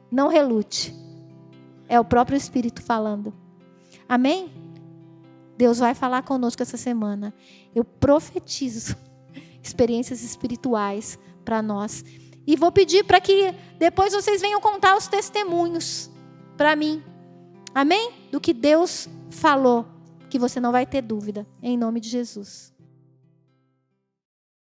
Não relute. É o próprio Espírito falando. Amém? Deus vai falar conosco essa semana. Eu profetizo experiências espirituais para nós. E vou pedir para que depois vocês venham contar os testemunhos para mim. Amém? Do que Deus falou. Que você não vai ter dúvida. Em nome de Jesus.